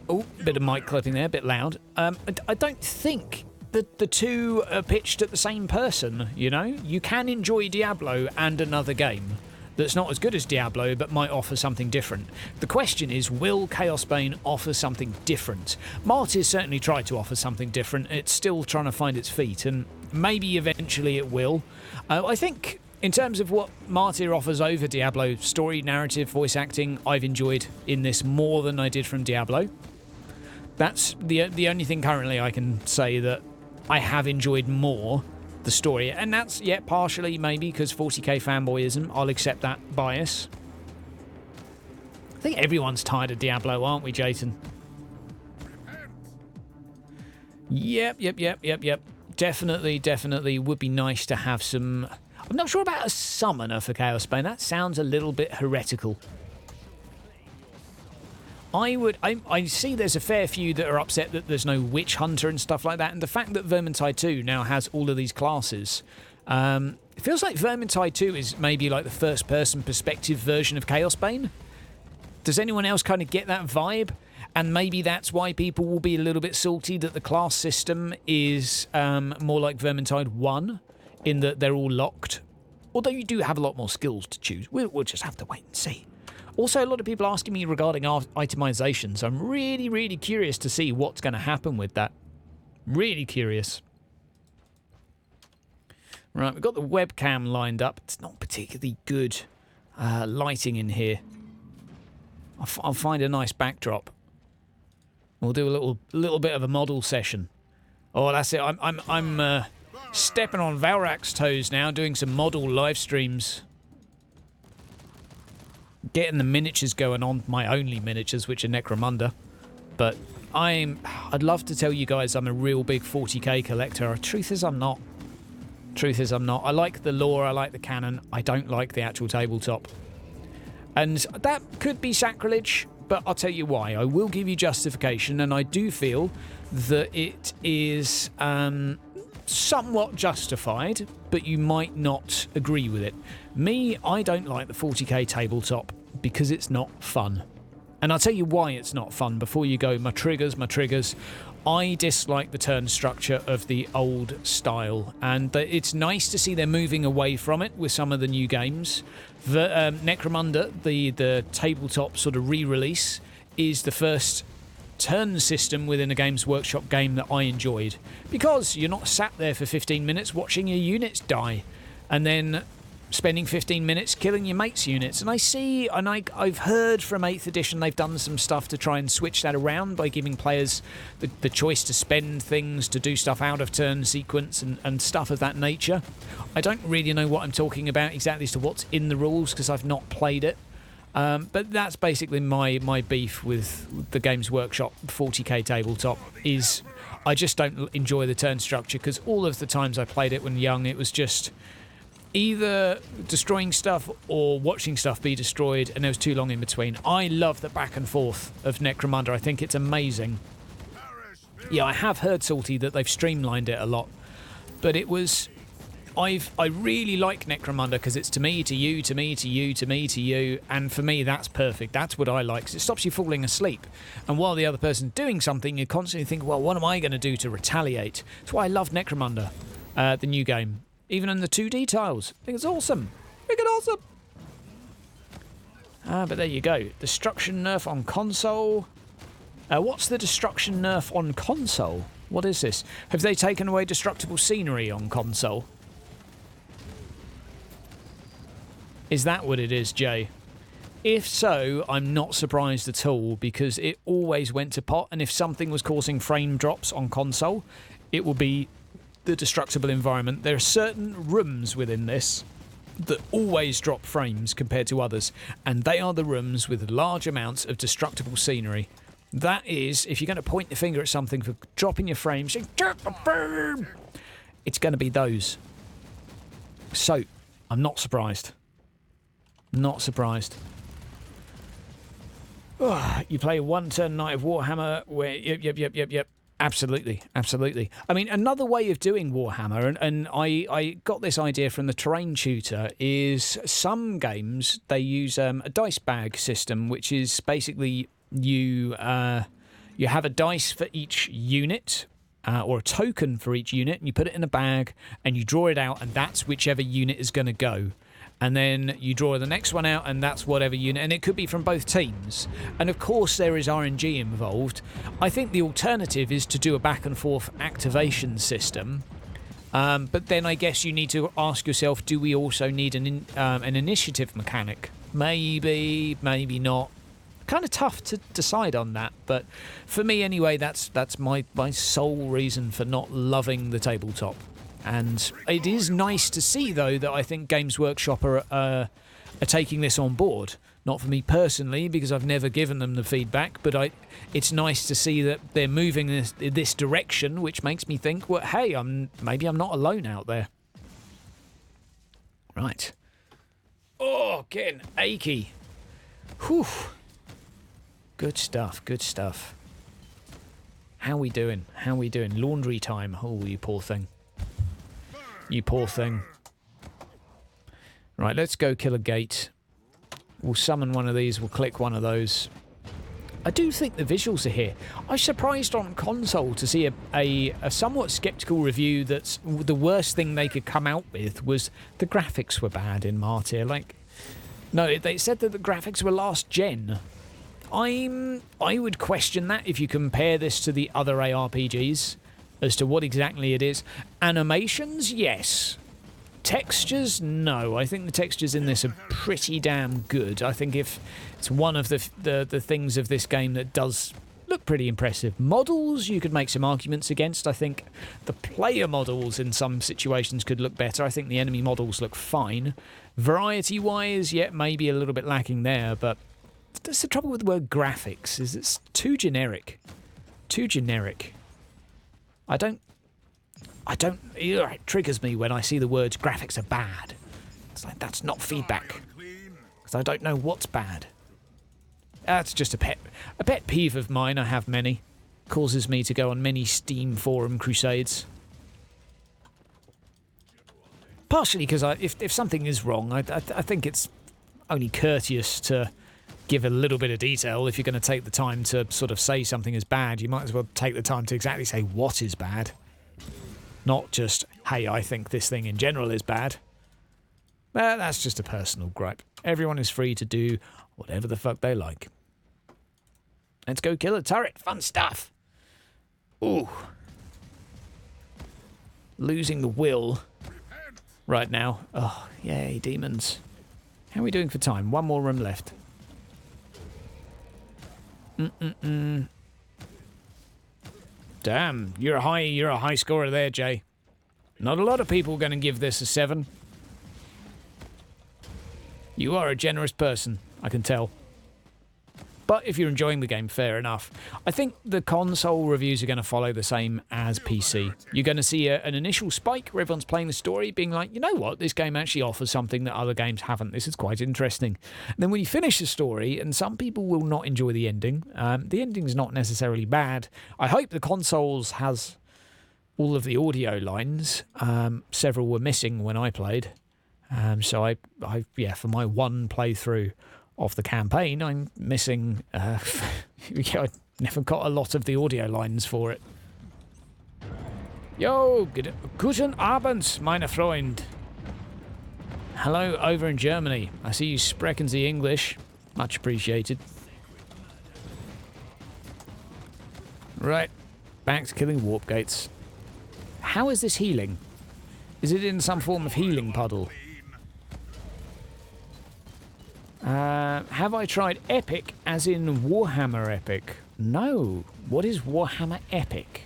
oh, bit of mic clipping there, a bit loud. I don't think that the two are pitched at the same person, you know? You can enjoy Diablo and another game. that's not as good as Diablo but might offer something different. The question is, will Chaos Bane offer something different? Martyr certainly tried to offer something different. It's still trying to find its feet, and maybe eventually it will. I think in terms of what Martyr offers over Diablo, story, narrative, voice acting, I've enjoyed in this more than I did from Diablo. That's the only thing currently I can say that I have enjoyed more, the story. And that's, yeah, partially maybe because 40k fanboyism. I'll accept that bias. I think everyone's tired of Diablo, aren't we, Jason? Yep. Definitely would be nice to have some... I'm not sure about a summoner for Chaos Bane. That sounds a little bit heretical. I see there's a fair few that are upset that there's no Witch Hunter and stuff like that, and the fact that Vermintide 2 now has all of these classes, it feels like Vermintide 2 is maybe like the first-person perspective version of Chaos Bane. Does anyone else kind of get that vibe? And maybe that's why people will be a little bit salty that the class system is more like Vermintide 1, in that they're all locked. Although you do have a lot more skills to choose. We'll just have to wait and see. Also, a lot of people asking me regarding our itemization, so I'm really curious to see what's going to happen with that. Really curious. Right, we've got the webcam lined up. It's not particularly good lighting in here. I'll find a nice backdrop. We'll do a little bit of a model session. Oh, that's it. I'm stepping on Valrak's toes now, doing some model live streams. Getting the miniatures going on, my only miniatures, which are Necromunda. But I'd love to tell you guys I'm a real big 40k collector. Truth is I'm not. I like the lore, I like the canon. I don't like the actual tabletop. And that could be sacrilege, but I'll tell you why. I will give you justification, and I do feel that it is somewhat justified, but you might not agree with it. Me, I don't like the 40k tabletop because it's not fun. And I'll tell you why it's not fun before you go, my triggers. I dislike the turn structure of the old style, and it's nice to see they're moving away from it with some of the new games. The Necromunda, the tabletop sort of re-release, is the first turn system within a Games Workshop game that I enjoyed, because you're not sat there for 15 minutes watching your units die and then spending 15 minutes killing your mate's units. And I've heard from 8th edition they've done some stuff to try and switch that around by giving players the choice to spend things, to do stuff out of turn sequence and stuff of that nature. I don't really know what I'm talking about exactly as to what's in the rules because I've not played it. But that's basically my beef with the Games Workshop 40k tabletop, is I just don't enjoy the turn structure, because all of the times I played it when young, it was just either destroying stuff or watching stuff be destroyed, and there was too long in between. I love the back and forth of Necromunda. I think it's amazing. Yeah, I have heard, Salty, that they've streamlined it a lot, but it was... I really like Necromunda because it's to me, to you, to me, to you, to me, to you, and for me that's perfect. That's what I like, because it stops you falling asleep. And while the other person's doing something, you constantly think, well, what am I going to do to retaliate? That's why I love Necromunda, the new game. Even in the 2D tiles. I think it's awesome. Freaking awesome! But there you go. Destruction nerf on console. What's the destruction nerf on console? What is this? Have they taken away destructible scenery on console? Is that what it is, Jay? If so, I'm not surprised at all, because it always went to pot, and if something was causing frame drops on console, it will be the destructible environment. There are certain rooms within this that always drop frames compared to others, and they are the rooms with large amounts of destructible scenery. That is, if you're going to point the finger at something for dropping your frames, it's going to be those. So, I'm not surprised. Not surprised. Oh, you play one turn Knight of Warhammer where... Yep. Absolutely. I mean, another way of doing Warhammer, and I got this idea from the terrain tutor, is some games, they use a dice bag system, which is basically you have a dice for each unit, or a token for each unit, and you put it in a bag, and you draw it out, and that's whichever unit is going to go. and then you draw the next one out, and that's whatever unit, and it could be from both teams. And of course there is RNG involved. I think the alternative is to do a back and forth activation system, but then I guess you need to ask yourself, do we also need an initiative mechanic? Maybe, maybe not. Kind of tough to decide on that, but for me anyway, that's my sole reason for not loving the tabletop. And it is nice to see, though, that I think Games Workshop are taking this on board. Not for me personally, because I've never given them the feedback, but it's nice to see that they're moving this direction, which makes me think, well, hey, maybe I'm not alone out there. Right. Oh, getting achy. Whew. Good stuff, good stuff. How we doing? How we doing? Laundry time. Oh, you poor thing. You poor thing. Right, let's go kill a gate. We'll summon one of these. We'll click one of those. I do think the visuals are here. I was surprised on console to see a somewhat skeptical review that's the worst thing they could come out with was the graphics were bad in Martyr. Like, no, they said that the graphics were last gen. I would question that if you compare this to the other ARPGs as to what exactly it is. Animations, yes. Textures, no. I think the textures in this are pretty damn good. I think if it's one of the things of this game that does look pretty impressive. Models, you could make some arguments against. I think the player models in some situations could look better. I think the enemy models look fine. Variety-wise, yeah, maybe a little bit lacking there, but that's the trouble with the word graphics, is it's too generic. Too generic. It triggers me when I see the words graphics are bad. It's like, that's not feedback. Because I don't know what's bad. That's just a pet peeve of mine. I have many. Causes me to go on many Steam forum crusades. Partially because if something is wrong, I think it's only courteous to give a little bit of detail. If you're going to take the time to sort of say something is bad, you might as well take the time to exactly say what is bad. Not just, hey, I think this thing in general is bad. That's just a personal gripe. Everyone is free to do whatever the fuck they like. Let's go kill a turret. Fun stuff. Ooh. Losing the will right now. Oh, yay, demons. How are we doing for time? One more room left. Damn, you're a high scorer there, Jay. Not a lot of people are going to give this a 7. You are a generous person, I can tell. But if you're enjoying the game, fair enough. I think the console reviews are going to follow the same as PC. You're going to see an initial spike where everyone's playing the story, being like, you know what, this game actually offers something that other games haven't. This is quite interesting. And then when you finish the story, and some people will not enjoy the ending. The ending's not necessarily bad. I hope the consoles has all of the audio lines. Several were missing when I played. So yeah, for my one playthrough of the campaign, I'm missing... I never got a lot of the audio lines for it. Yo, guten Abend, meine Freund. Hello over in Germany. I see you sprechen the English. Much appreciated. Right, back to killing warp gates. How is this healing? Is it in some form of healing puddle? Have I tried Epic as in Warhammer Epic? No. What is Warhammer Epic?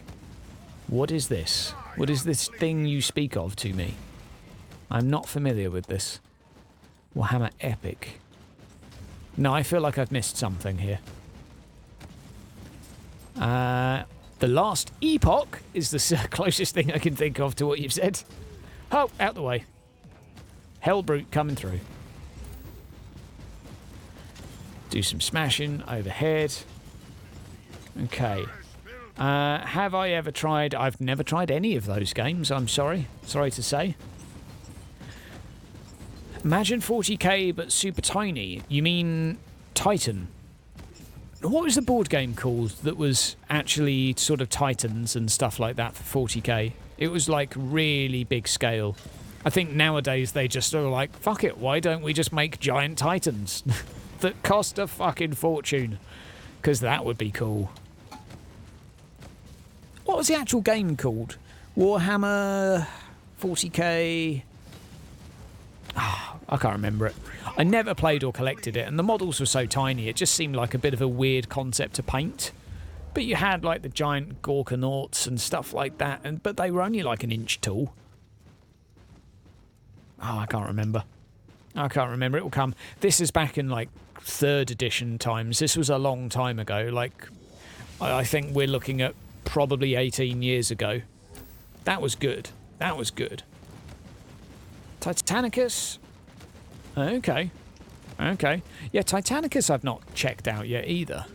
What is this? What is this thing you speak of to me? I'm not familiar with this. Warhammer Epic. No, I feel like I've missed something here. The Last Epoch is the closest thing I can think of to what you've said. Oh, out the way. Hellbrute coming through. Do some smashing overhead. Okay. Have I ever tried... I've never tried any of those games, I'm sorry. Sorry to say. Imagine 40k but super tiny. You mean Titan? What was the board game called that was actually sort of Titans and stuff like that for 40k? It was like really big scale. I think nowadays they just are like, fuck it, why don't we just make giant titans that cost a fucking fortune? Because that would be cool. What was the actual game called? Warhammer 40k? I can't remember it. I never played or collected it, and the models were so tiny, it just seemed like a bit of a weird concept to paint. But you had like the giant Gorkanauts and stuff like that, but they were only like an inch tall. Oh, I can't remember. I can't remember. It will come. This is back in like 3rd edition times. This was a long time ago. Like, I think we're looking at probably 18 years ago. That was good. That was good. Titanicus. Okay. Okay. Yeah, Titanicus I've not checked out yet either.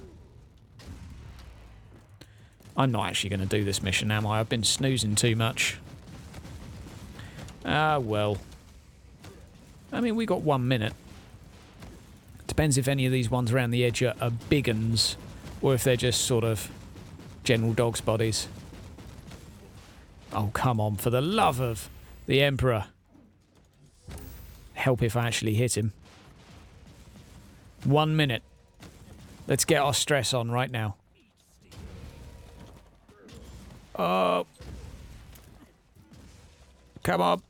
I'm not actually going to do this mission, am I? I've been snoozing too much. Ah, well. I mean, we got 1 minute. Depends if any of these ones around the edge are big uns, or if they're just sort of general dog's bodies. Oh, come on, for the love of the Emperor. Help if I actually hit him. 1 minute. Let's get our stress on right now. Oh. Come on.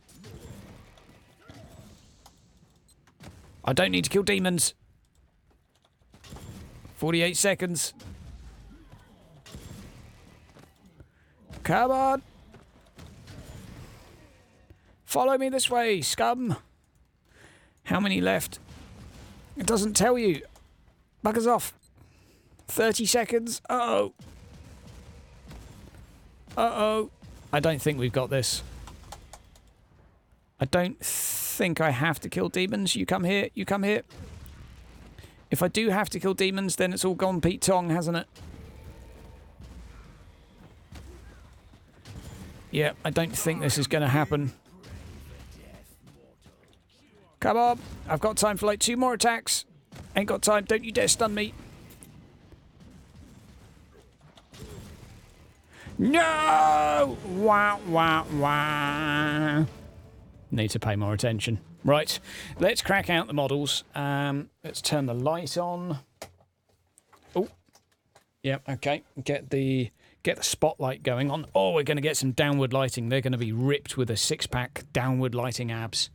I don't need to kill demons. 48 seconds. Come on. Follow me this way, scum. How many left? It doesn't tell you. Buggers off. 30 seconds. Uh-oh. Uh-oh. I don't think we've got this. I don't think I have to kill demons. You come here. You come here. If I do have to kill demons, then it's all gone Pete Tong, hasn't it? Yeah, I don't think this is going to happen. Come on. I've got time for like 2 more attacks. Ain't got time. Don't you dare stun me. No! Wah, wah, wah. Need to pay more attention. Right, let's crack out the models. Let's turn the light on. Oh, yeah, okay. Get the spotlight going on. Oh, we're going to get some downward lighting. They're going to be ripped with a 6-pack downward lighting abs.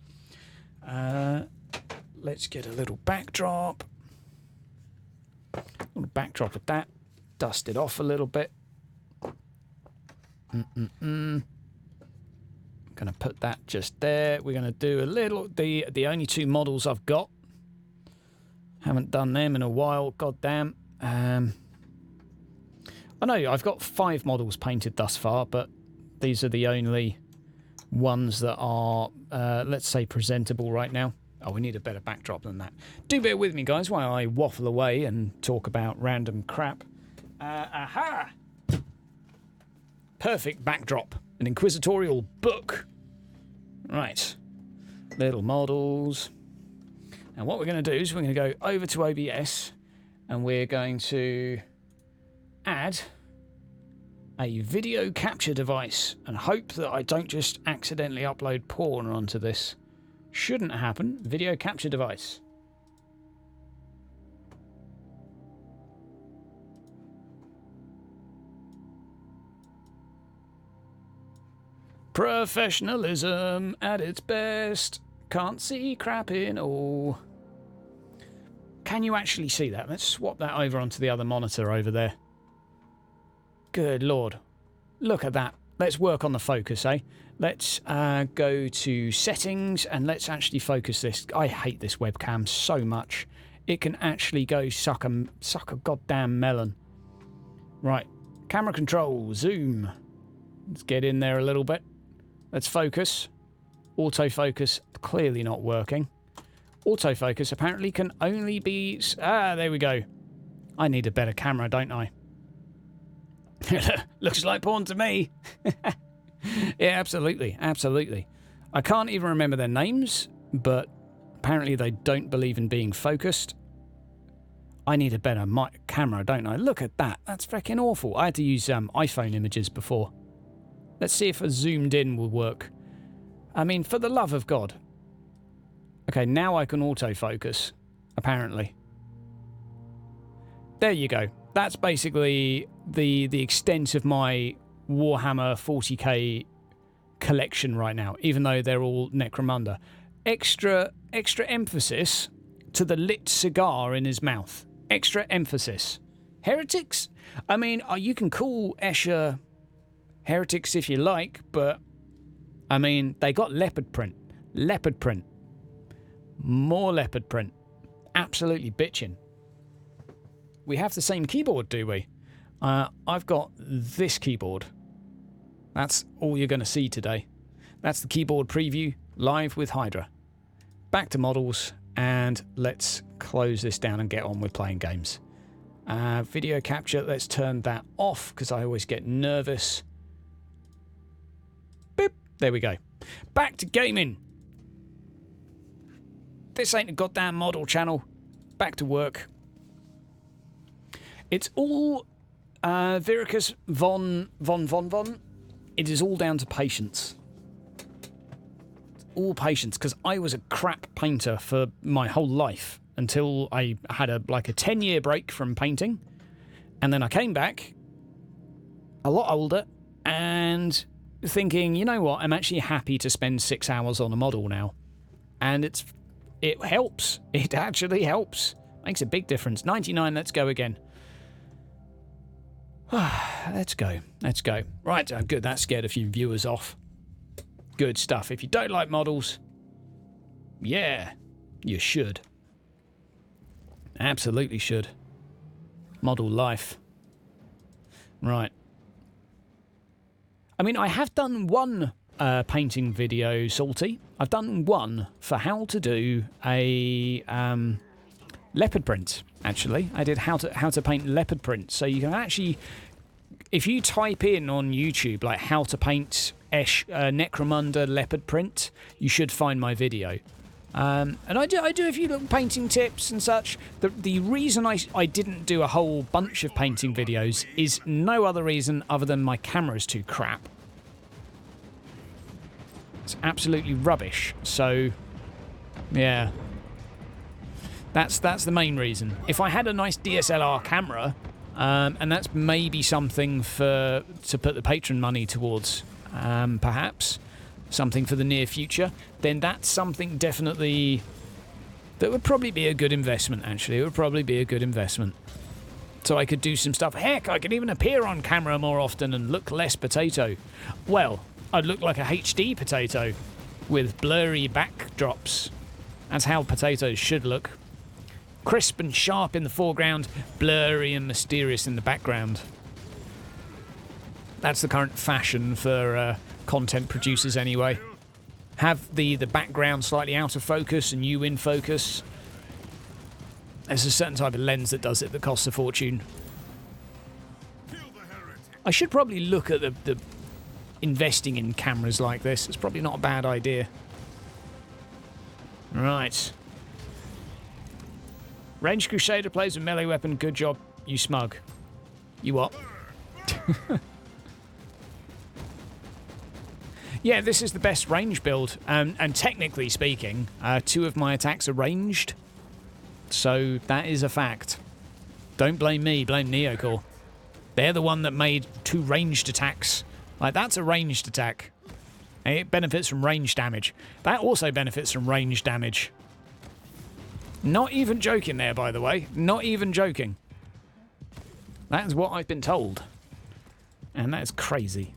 Let's get a little backdrop. A little backdrop of that. Dust it off a little bit. Gonna put that just there. We're gonna do a little. The only 2 models I've got. Haven't done them in a while. God damn. I know I've got 5 models painted thus far, but these are the only ones that are, let's say, presentable right now. Oh, we need a better backdrop than that. Do bear with me, guys, while I waffle away and talk about random crap. Aha! Perfect backdrop. An inquisitorial book. Right. Little models. And what we're going to do is we're going to go over to OBS and we're going to add a video capture device and hope that I don't just accidentally upload porn onto this. Shouldn't happen. Video capture device. Professionalism at its best. Can't see crap in all. Can you actually see that? Let's swap that over onto the other monitor over there. Good Lord. Look at that. Let's work on the focus, eh? Let's go to settings and let's actually focus this. I hate this webcam so much. It can actually go suck a goddamn melon. Right. Camera control. Zoom. Let's get in there a little bit. Let's focus. Autofocus, clearly not working. Autofocus apparently can only be... Ah, there we go. I need a better camera, don't I? Looks like porn to me. Yeah, absolutely. Absolutely. I can't even remember their names, but apparently they don't believe in being focused. I need a better camera, don't I? Look at that. That's freaking awful. I had to use iPhone images before. Let's see if a zoomed in will work. I mean, for the love of God. Okay, now I can autofocus, apparently. There you go. That's basically the extent of my Warhammer 40k collection right now, even though they're all Necromunda. Extra emphasis to the lit cigar in his mouth. Extra emphasis. Heretics? I mean, you can call Escher heretics if you like, but I mean, they got leopard print. Leopard print. More leopard print. Absolutely bitching. We have the same keyboard, do we? I've got this keyboard. That's all you're going to see today. That's the keyboard preview, live with Hydra. Back to models, and let's close this down and get on with playing games. Video capture, let's turn that off, because I always get nervous. Boop, there we go. Back to gaming. This ain't a goddamn model channel. Back to work. It's all Viricus von. It is all down to patience. It's all patience, because I was a crap painter for my whole life until I had a 10-year break from painting, and then I came back a lot older and thinking, you know what, I'm actually happy to spend 6 hours on a model now, and it helps. It actually helps. Makes a big difference. 99. Let's go again. Let's go. Let's go. Right, good. That scared a few viewers off. Good stuff. If you don't like models, yeah, you should. Absolutely should. Model life. Right. I mean, I have done one painting video, Salty. I've done one for how to do a leopard print. Actually, I did how to paint leopard print. So you can actually, if you type in on YouTube like how to paint Necromunda leopard print, you should find my video. And I do a few little painting tips and such. The reason I didn't do a whole bunch of painting videos is no other reason other than my camera's too crap. It's absolutely rubbish. So, yeah. That's the main reason. If I had a nice DSLR camera, and that's maybe something to put the patron money towards, perhaps something for the near future, then that's something definitely that would probably be a good investment. Actually, it would probably be a good investment. So I could do some stuff. Heck, I could even appear on camera more often and look less potato. Well, I'd look like a HD potato with blurry backdrops. That's how potatoes should look. Crisp and sharp in the foreground, blurry and mysterious in the background. That's the current fashion for content producers anyway. Have the background slightly out of focus and you in focus. There's a certain type of lens that does it that costs a fortune. I should probably look at the investing in cameras like this. It's probably not a bad idea. Right. Ranged Crusader plays a melee weapon. Good job, you smug. You what? Yeah, this is the best range build. And technically speaking, 2 of my attacks are ranged. So that is a fact. Don't blame me, blame Neocore. They're the one that made 2 ranged attacks. Like, that's a ranged attack. And it benefits from range damage. That also benefits from range damage. Not even joking there, by the way. Not even joking. That is what I've been told. And that is crazy.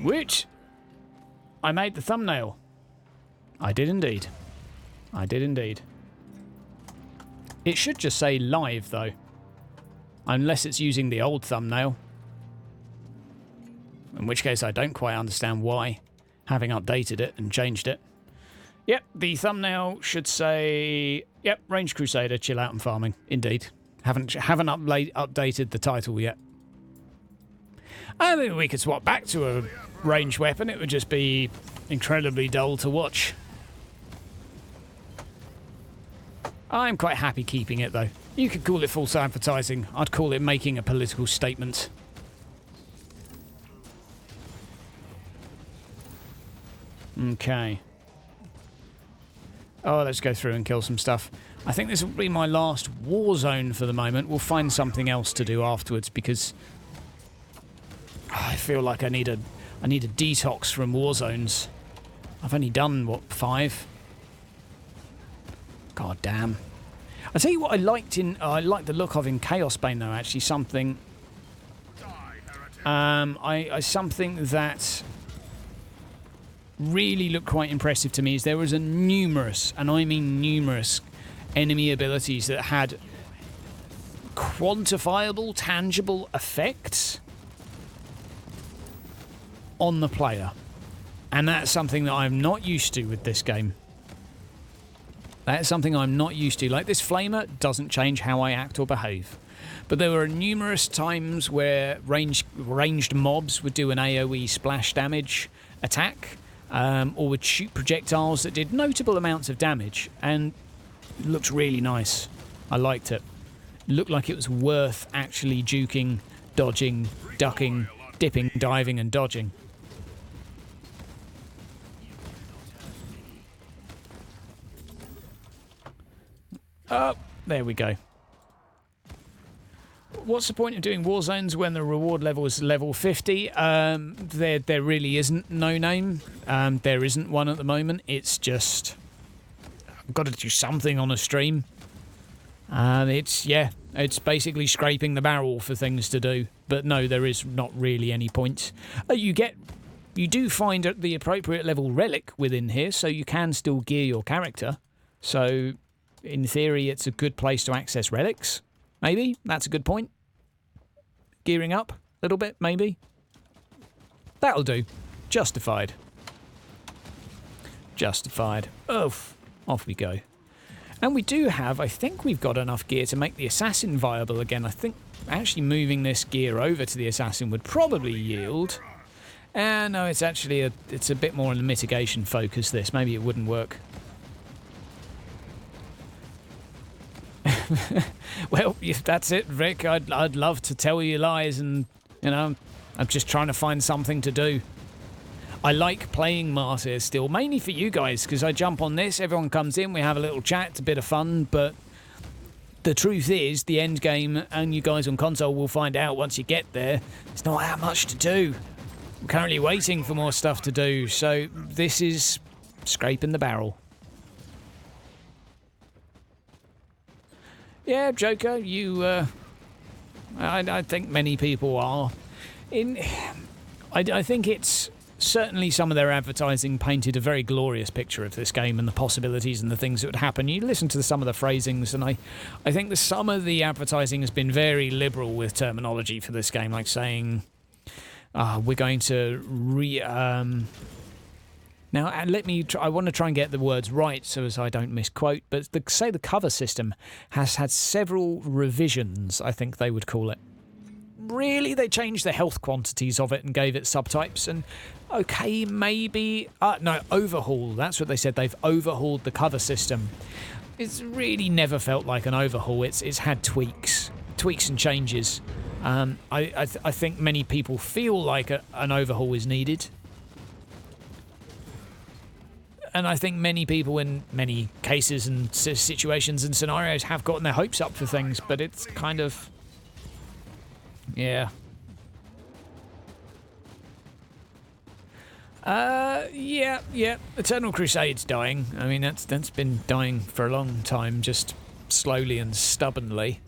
Which? I made the thumbnail. I did indeed. I did indeed. It should just say live, though. Unless it's using the old thumbnail. In which case I don't quite understand why, having updated it and changed it. Yep, the thumbnail should say, yep, Ranged Crusader, chill out and farming. Indeed. Haven't updated the title yet. I think we could swap back to a ranged weapon. It would just be incredibly dull to watch. I'm quite happy keeping it, though. You could call it false advertising. I'd call it making a political statement. Okay. Oh, let's go through and kill some stuff. I think this will be my last war zone for the moment. We'll find something else to do afterwards because I feel like I need a detox from war zones. I've only done, what, 5? God damn. I'll tell you what I liked the look of in Chaos Bane though, actually something something that really looked quite impressive to me is there was a numerous, and I mean numerous, enemy abilities that had quantifiable, tangible effects on the player. And that's something that I'm not used to with this game. That's something I'm not used to. Like, this flamer doesn't change how I act or behave. But there were numerous times where ranged mobs would do an AoE splash damage attack, or would shoot projectiles that did notable amounts of damage, and it looked really nice. I liked it. It looked like it was worth actually juking, dodging, ducking, dipping, diving and dodging. Oh, there we go. What's the point of doing war zones when the reward level is level 50? There really isn't no name. There isn't one at the moment. It's just I've got to do something on a stream. It's basically scraping the barrel for things to do. But no, there is not really any point. You do find the appropriate level relic within here, so you can still gear your character. So in theory, it's a good place to access relics. Maybe. That's a good point. Gearing up a little bit, maybe. That'll do. Justified. Justified. Off we go. And we do have, I think we've got enough gear to make the assassin viable again. I think actually moving this gear over to the assassin would probably yield. No, it's actually it's a bit more on the mitigation focus, this. Maybe it wouldn't work. Well, if that's it, Rick. I'd love to tell you lies, and you know, I'm just trying to find something to do. I like playing Martyr still, mainly for you guys, because I jump on this, everyone comes in, we have a little chat, it's a bit of fun, but the truth is, the end game, and you guys on console will find out once you get there, there's not that much to do. I'm currently waiting for more stuff to do, so this is scraping the barrel. Yeah, Joker, you, I think many people are. I think it's certainly some of their advertising painted a very glorious picture of this game and the possibilities and the things that would happen. You listen to some of the phrasings, and I think that some of the advertising has been very liberal with terminology for this game, like saying, we're going to now, I want to try and get the words right so as I don't misquote, but say the cover system has had several revisions, I think they would call it. Really, they changed the health quantities of it and gave it subtypes, and okay, maybe... no, overhaul, that's what they said. They've overhauled the cover system. It's really never felt like an overhaul. It's had tweaks and changes. I think many people feel like an overhaul is needed. And I think many people in many cases and situations and scenarios have gotten their hopes up for things, but it's kind of... yeah. Yeah. Eternal Crusade's dying. I mean, that's been dying for a long time, just slowly and stubbornly.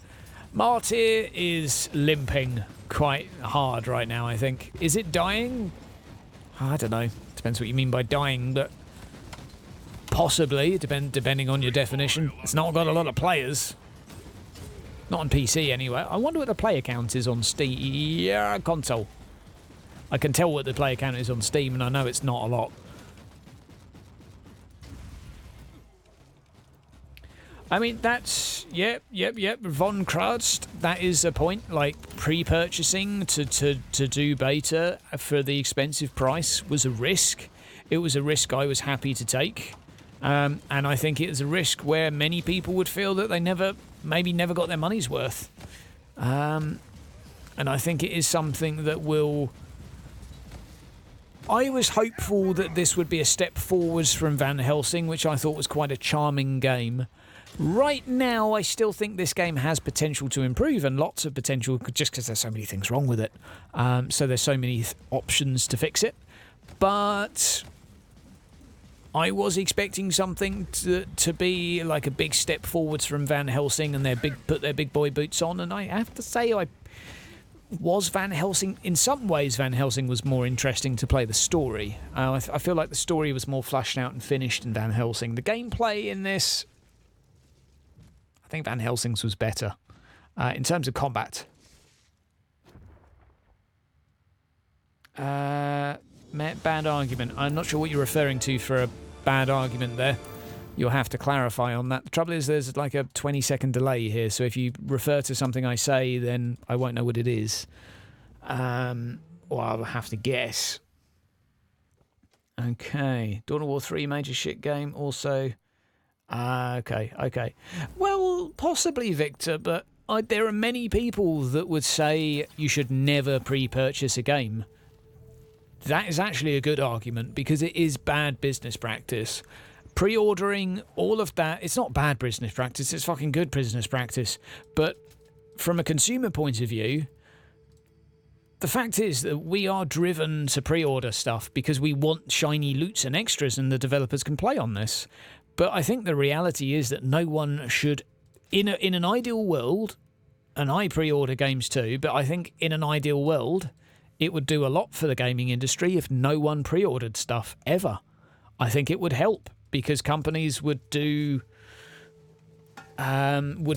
Martyr is limping quite hard right now, I think. Is it dying? I don't know. Depends what you mean by dying, but... possibly, depending on your definition. It's not got a lot of players. Not on PC, anyway. I wonder what the player count is on Steam. Yeah, console. I can tell what the player count is on Steam, and I know it's not a lot. I mean, that's... Yep. Von Krust, that is a point. Like, pre-purchasing to do beta for the expensive price was a risk. It was a risk I was happy to take. And I think it is a risk where many people would feel that they never maybe never got their money's worth. And I think it is something that will... I was hopeful that this would be a step forwards from Van Helsing, which I thought was quite a charming game. Right now, I still think this game has potential to improve, and lots of potential, just because there's so many things wrong with it. So there's so many options to fix it. But I was expecting something to be like a big step forwards from Van Helsing, and put their big boy boots on. And I have to say, Van Helsing, in some ways, Van Helsing was more interesting to play the story. I feel like the story was more fleshed out and finished in Van Helsing. The gameplay in this, I think Van Helsing's was better in terms of combat. Bad argument. I'm not sure what you're referring to for a bad argument there. You'll have to clarify on that. The trouble is there's like a 20-second delay here, so if you refer to something I say, then I won't know what it is. Or I'll have to guess. Okay. Dawn of War 3, major shit game. Also... okay. Well, possibly, Victor, but there are many people that would say you should never pre-purchase a game. That is actually a good argument, because it is bad business practice. Pre-ordering, all of that, it's not bad business practice, it's fucking good business practice. But from a consumer point of view, the fact is that we are driven to pre-order stuff because we want shiny loots and extras, and the developers can play on this. But I think the reality is that no one should, in an ideal world, and I pre-order games too, but I think in an ideal world, it would do a lot for the gaming industry if no one pre-ordered stuff, ever. I think it would help, because companies would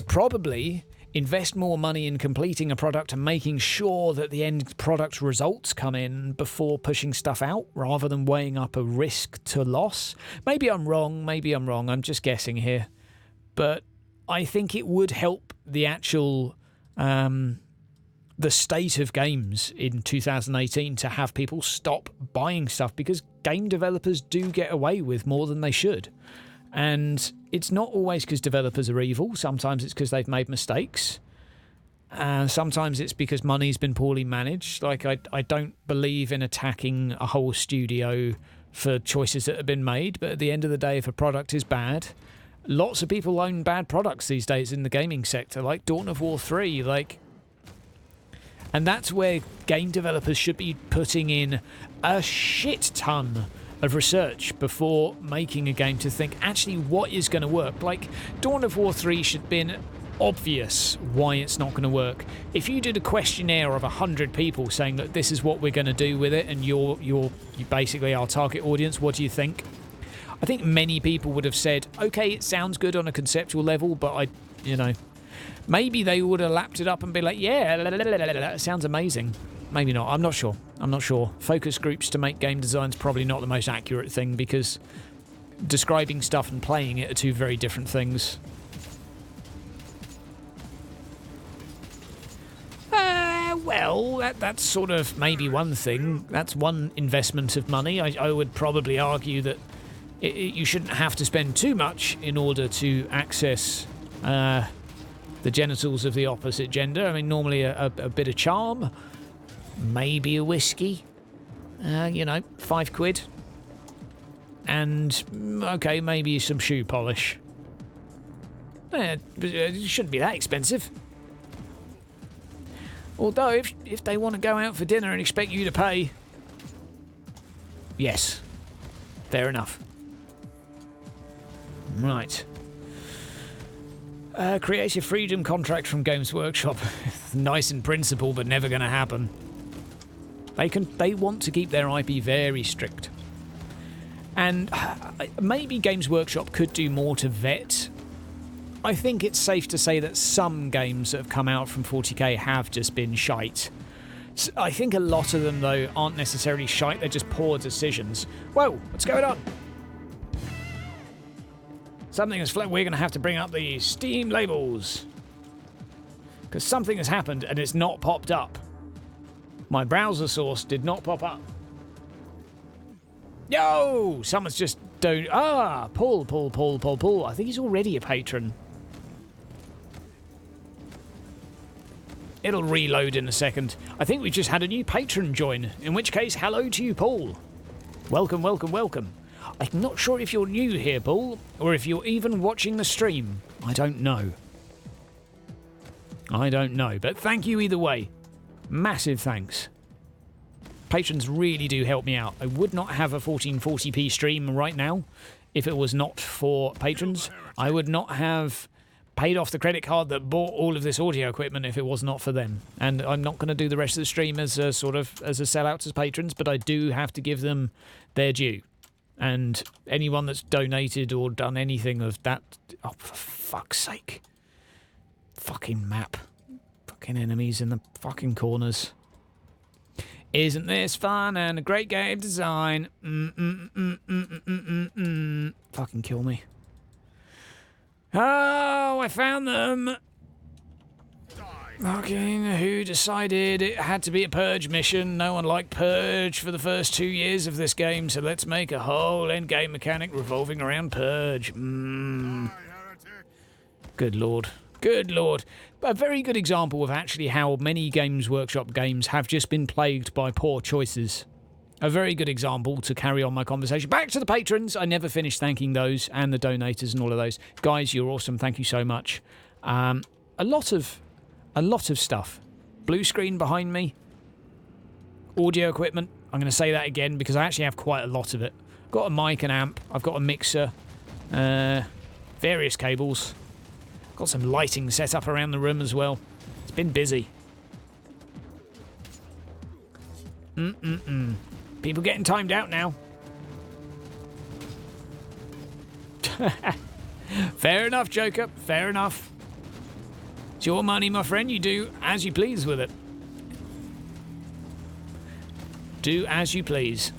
probably invest more money in completing a product and making sure that the end product results come in before pushing stuff out, rather than weighing up a risk to loss. Maybe I'm wrong, I'm just guessing here. But I think it would help the actual... the state of games in 2018 to have people stop buying stuff, because game developers do get away with more than they should. And it's not always because developers are evil. Sometimes it's because they've made mistakes. Sometimes it's because money's been poorly managed. Like, I don't believe in attacking a whole studio for choices that have been made, but at the end of the day, if a product is bad, lots of people own bad products these days in the gaming sector, like Dawn of War 3, and that's where game developers should be putting in a shit ton of research before making a game, to think, actually, what is going to work? Like, Dawn of War 3 should be obvious why it's not going to work. If you did a questionnaire of 100 people saying that this is what we're going to do with it, and you're basically our target audience, what do you think? I think many people would have said, okay, it sounds good on a conceptual level, but maybe they would have lapped it up and be like, yeah, it sounds amazing. Maybe not. I'm not sure. Focus groups to make game design's probably not the most accurate thing, because describing stuff and playing it are two very different things. Well, that's sort of maybe one thing. That's one investment of money. I would probably argue that you shouldn't have to spend too much in order to access... the genitals of the opposite gender. I mean, normally a bit of charm, maybe a whiskey, £5, and okay, maybe some shoe polish. It shouldn't be that expensive. Although, if they want to go out for dinner and expect you to pay, yes, fair enough. Right. Creative freedom contract from Games Workshop. Nice in principle, but never going to happen. They want to keep their IP very strict. And maybe Games Workshop could do more to vet. I think it's safe to say that some games that have come out from 40k have just been shite. I think a lot of them, though, aren't necessarily shite, they're just poor decisions. Whoa, what's going on? Something has we're going to have to bring up the Steam labels, because something has happened and it's not popped up. My browser source did not pop up. Yo! Someone's just Paul. I think he's already a patron. It'll reload in a second. I think we've just had a new patron join, in which case, hello to you, Paul. Welcome, welcome, welcome. I'm not sure if you're new here, Paul, or if you're even watching the stream. I don't know. I don't know, but thank you either way. Massive thanks. Patrons really do help me out. I would not have a 1440p stream right now if it was not for patrons. I would not have paid off the credit card that bought all of this audio equipment if it was not for them. And I'm not going to do the rest of the stream as a sort of as a sellout as patrons, but I do have to give them their due. And anyone that's donated or done anything of that, oh, for fuck's sake. Fucking map. Fucking enemies in the fucking corners. Isn't this fun and a great game design? Fucking kill me. Oh, I found them. Fucking who decided it had to be a purge mission? No one liked purge for the first 2 years of this game, so let's make a whole endgame mechanic revolving around purge. Good lord. Good lord. A very good example of actually how many Games Workshop games have just been plagued by poor choices. A very good example to carry on my conversation. Back to the patrons. I never finished thanking those and the donators and all of those. Guys, you're awesome. Thank you so much. A lot of stuff. Blue screen behind me. Audio equipment. I'm going to say that again because I actually have quite a lot of it. I've got a mic and amp. I've got a mixer. Various cables. Got some lighting set up around the room as well. It's been busy. People getting timed out now. Fair enough, Joker. Fair enough. It's your money, my friend. You do as you please with it. Do as you please.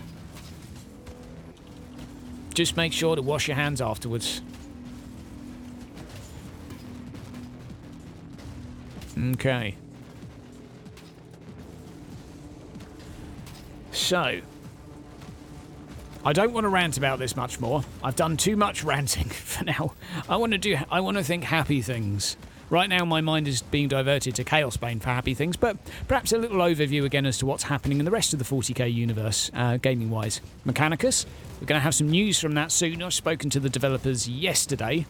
Just make sure to wash your hands afterwards. Okay. So, I don't want to rant about this much more. I've done too much ranting for now. I want to think happy things. Right now my mind is being diverted to Chaos Bane for happy things, but perhaps a little overview again as to what's happening in the rest of the 40k universe, gaming-wise. Mechanicus, we're going to have some news from that soon. I've spoken to the developers yesterday.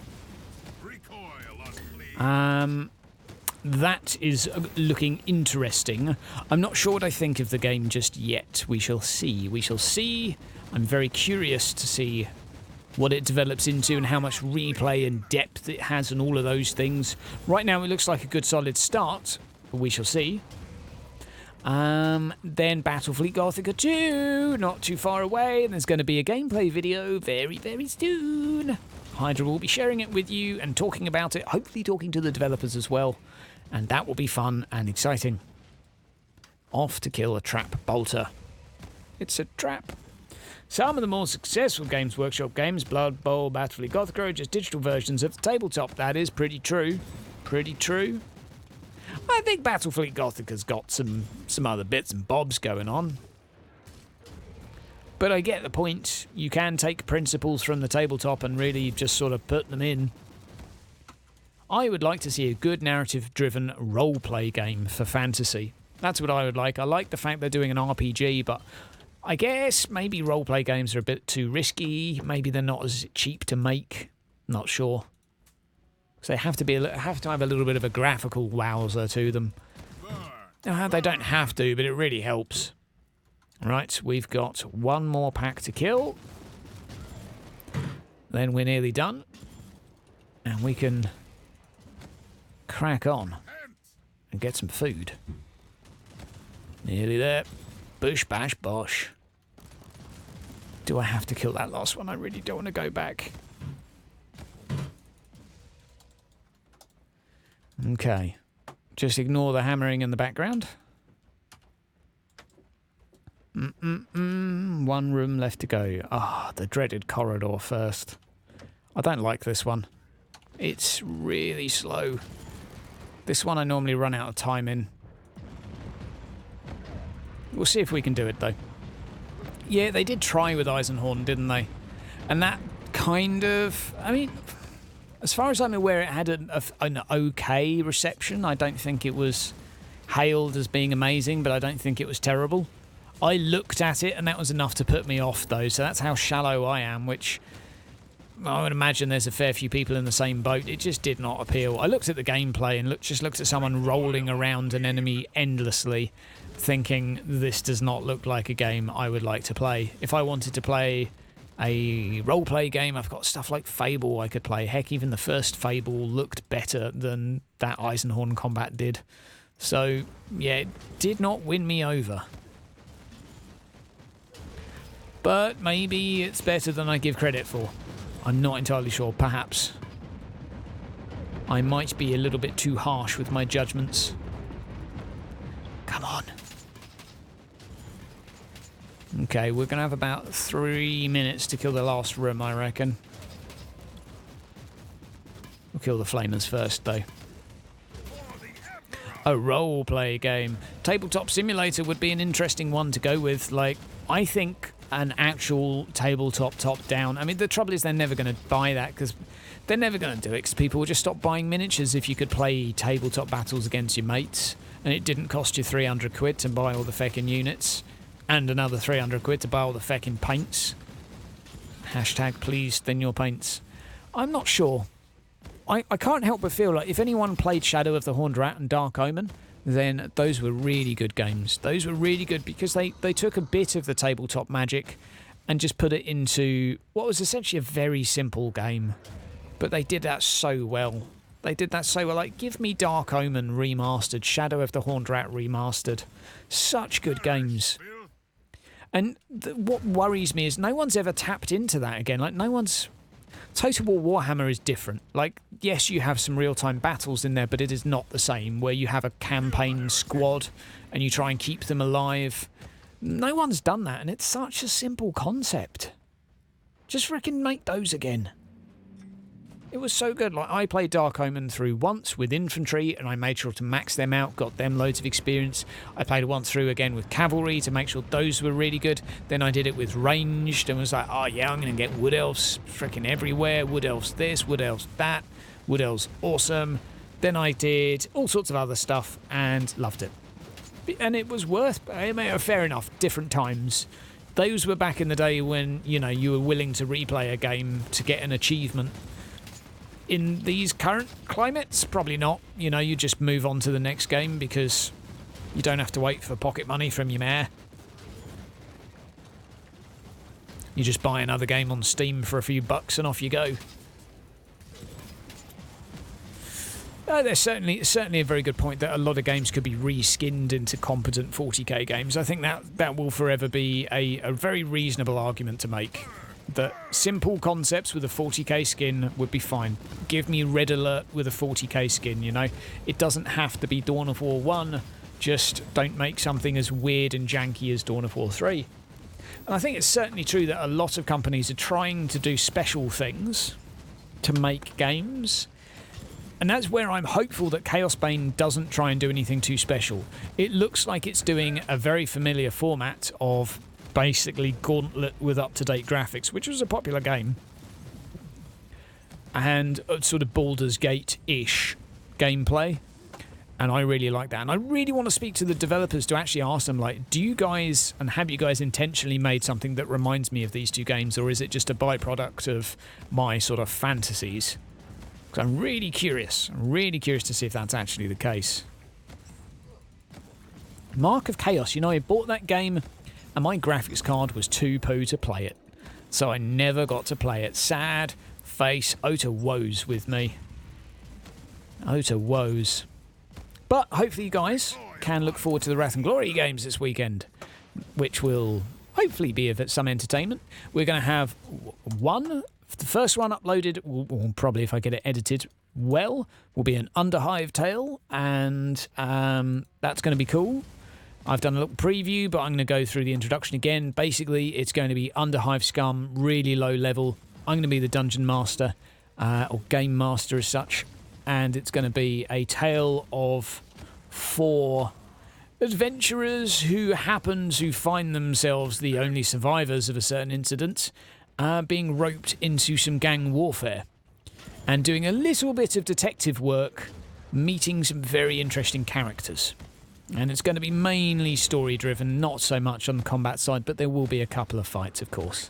That is looking interesting. I'm not sure what I think of the game just yet. We shall see. We shall see. I'm very curious to see what it develops into and how much replay and depth it has and all of those things. Right now it looks like a good solid start, but we shall see. Then Battlefleet Gothica 2, not too far away, and there's going to be a gameplay video very, very soon. Hydra will be sharing it with you and talking about it, hopefully talking to the developers as well. And that will be fun and exciting. Off to kill a trap bolter. It's a trap. Some of the more successful Games Workshop games, Blood Bowl, Battlefleet Gothica, are just digital versions of the tabletop. That is pretty true. Pretty true. I think Battlefleet Gothica's got some other bits and bobs going on. But I get the point. You can take principles from the tabletop and really just sort of put them in. I would like to see a good narrative-driven role-play game for fantasy. That's what I would like. I like the fact they're doing an RPG, but I guess maybe role-play games are a bit too risky. Maybe they're not as cheap to make. Not sure. So they have to have a little bit of a graphical wowzer to them. They don't have to, but it really helps. Right, we've got one more pack to kill. Then we're nearly done. And we can crack on and get some food. Nearly there. Bush, bash, bosh. Do I have to kill that last one? I really don't want to go back. Okay. Just ignore the hammering in the background. One room left to go. Ah, the dreaded corridor first. I don't like this one. It's really slow. This one I normally run out of time in. We'll see if we can do it, though. Yeah, they did try with Eisenhorn, didn't they? And that kind of... I mean, as far as I'm aware, it had an okay reception. I don't think it was hailed as being amazing, but I don't think it was terrible. I looked at it and that was enough to put me off though, so that's how shallow I am, which I would imagine there's a fair few people in the same boat. It just did not appeal. I looked at the gameplay and just looked at someone rolling around an enemy endlessly, thinking this does not look like a game I would like to play. If I wanted to play a role-play game, I've got stuff like Fable I could play. Heck, even the first Fable looked better than that Eisenhorn combat did. So, yeah, it did not win me over. But maybe it's better than I give credit for. I'm not entirely sure. Perhaps I might be a little bit too harsh with my judgments. Come on. Okay, we're going to have about 3 minutes to kill the last room, I reckon. We'll kill the flamers first, though. A role-play game. Tabletop Simulator would be an interesting one to go with. Like, I think an actual tabletop top-down. I mean, the trouble is they're never going to buy that because they're never going to do it because people will just stop buying miniatures if you could play tabletop battles against your mates and it didn't cost you 300 quid to buy all the feckin' units and another 300 quid to buy all the feckin' paints. Hashtag please thin your paints. I'm not sure. I can't help but feel like if anyone played Shadow of the Horned Rat and Dark Omen, then those were really good games. Those were really good because they took a bit of the tabletop magic and just put it into what was essentially a very simple game. But they did that so well. They did that so well. Like, give me Dark Omen remastered, Shadow of the Horned Rat remastered. Such good games. And what worries me is no one's ever tapped into that again. Like, no one's... Total War Warhammer is different. Like, yes, you have some real-time battles in there, but it is not the same, where you have a campaign squad and you try and keep them alive. No one's done that, and it's such a simple concept. Just freaking make those again. It was so good. Like, I played Dark Omen through once with infantry, and I made sure to max them out, got them loads of experience. I played it once through again with cavalry to make sure those were really good. Then I did it with ranged and was like, oh yeah, I'm going to get wood elves freaking everywhere. Wood elves this, wood elves that. Wood elves awesome. Then I did all sorts of other stuff and loved it. And it was worth, fair enough, different times. Those were back in the day when, you know, you were willing to replay a game to get an achievement. In these current climates, probably not. You know, you just move on to the next game because you don't have to wait for pocket money from your mayor. You just buy another game on Steam for a few bucks and off you go. There's certainly a very good point that a lot of games could be reskinned into competent 40k games. I think that will forever be a very reasonable argument to make. That simple concepts with a 40k skin would be fine. Give me Red Alert with a 40k skin, you know. It doesn't have to be Dawn of War 1, just don't make something as weird and janky as Dawn of War 3. And I think it's certainly true that a lot of companies are trying to do special things to make games. And that's where I'm hopeful that Chaos Bane doesn't try and do anything too special. It looks like it's doing a very familiar format of basically Gauntlet with up-to-date graphics, which was a popular game, and sort of Baldur's Gate-ish gameplay, and I really like that. And I really want to speak to the developers to actually ask them, like, do you guys, and have you guys intentionally made something that reminds me of these two games, or is it just a byproduct of my sort of fantasies? Because I'm really curious to see if that's actually the case. Mark of Chaos, you know, I bought that game and my graphics card was too poo to play it. So I never got to play it. Sad face. Oh to woes with me. Oh to woes. But hopefully you guys can look forward to the Wrath and Glory games this weekend, which will hopefully be of some entertainment. We're going to have one. The first one uploaded, will probably, if I get it edited well, will be an Underhive tale, and that's going to be cool. I've done a little preview, but I'm going to go through the introduction again. Basically, it's going to be Underhive scum, really low level. I'm going to be the dungeon master, or game master as such, and it's going to be a tale of 4 adventurers who happen to find themselves the only survivors of a certain incident, being roped into some gang warfare, and doing a little bit of detective work, meeting some very interesting characters. And it's going to be mainly story driven, not so much on the combat side, but there will be a couple of fights, of course.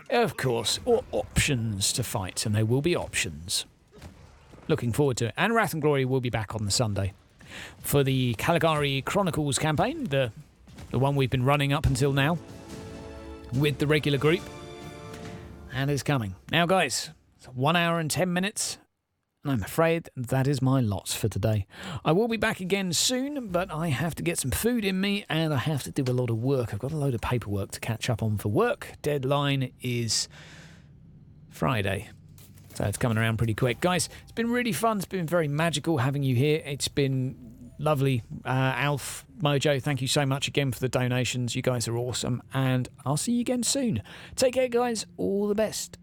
Of course, or options to fight, and there will be options. Looking forward to it. And Wrath and Glory will be back on the Sunday. For the Caligari Chronicles campaign, the one we've been running up until now, with the regular group. And it's coming. Now, guys, it's 1 hour and 10 minutes. And I'm afraid that is my lot for today. I will be back again soon, but I have to get some food in me and I have to do a lot of work. I've got a load of paperwork to catch up on for work. Deadline is Friday. So it's coming around pretty quick. Guys, it's been really fun. It's been very magical having you here. It's been lovely. Alf, Mojo, thank you so much again for the donations. You guys are awesome. And I'll see you again soon. Take care, guys. All the best.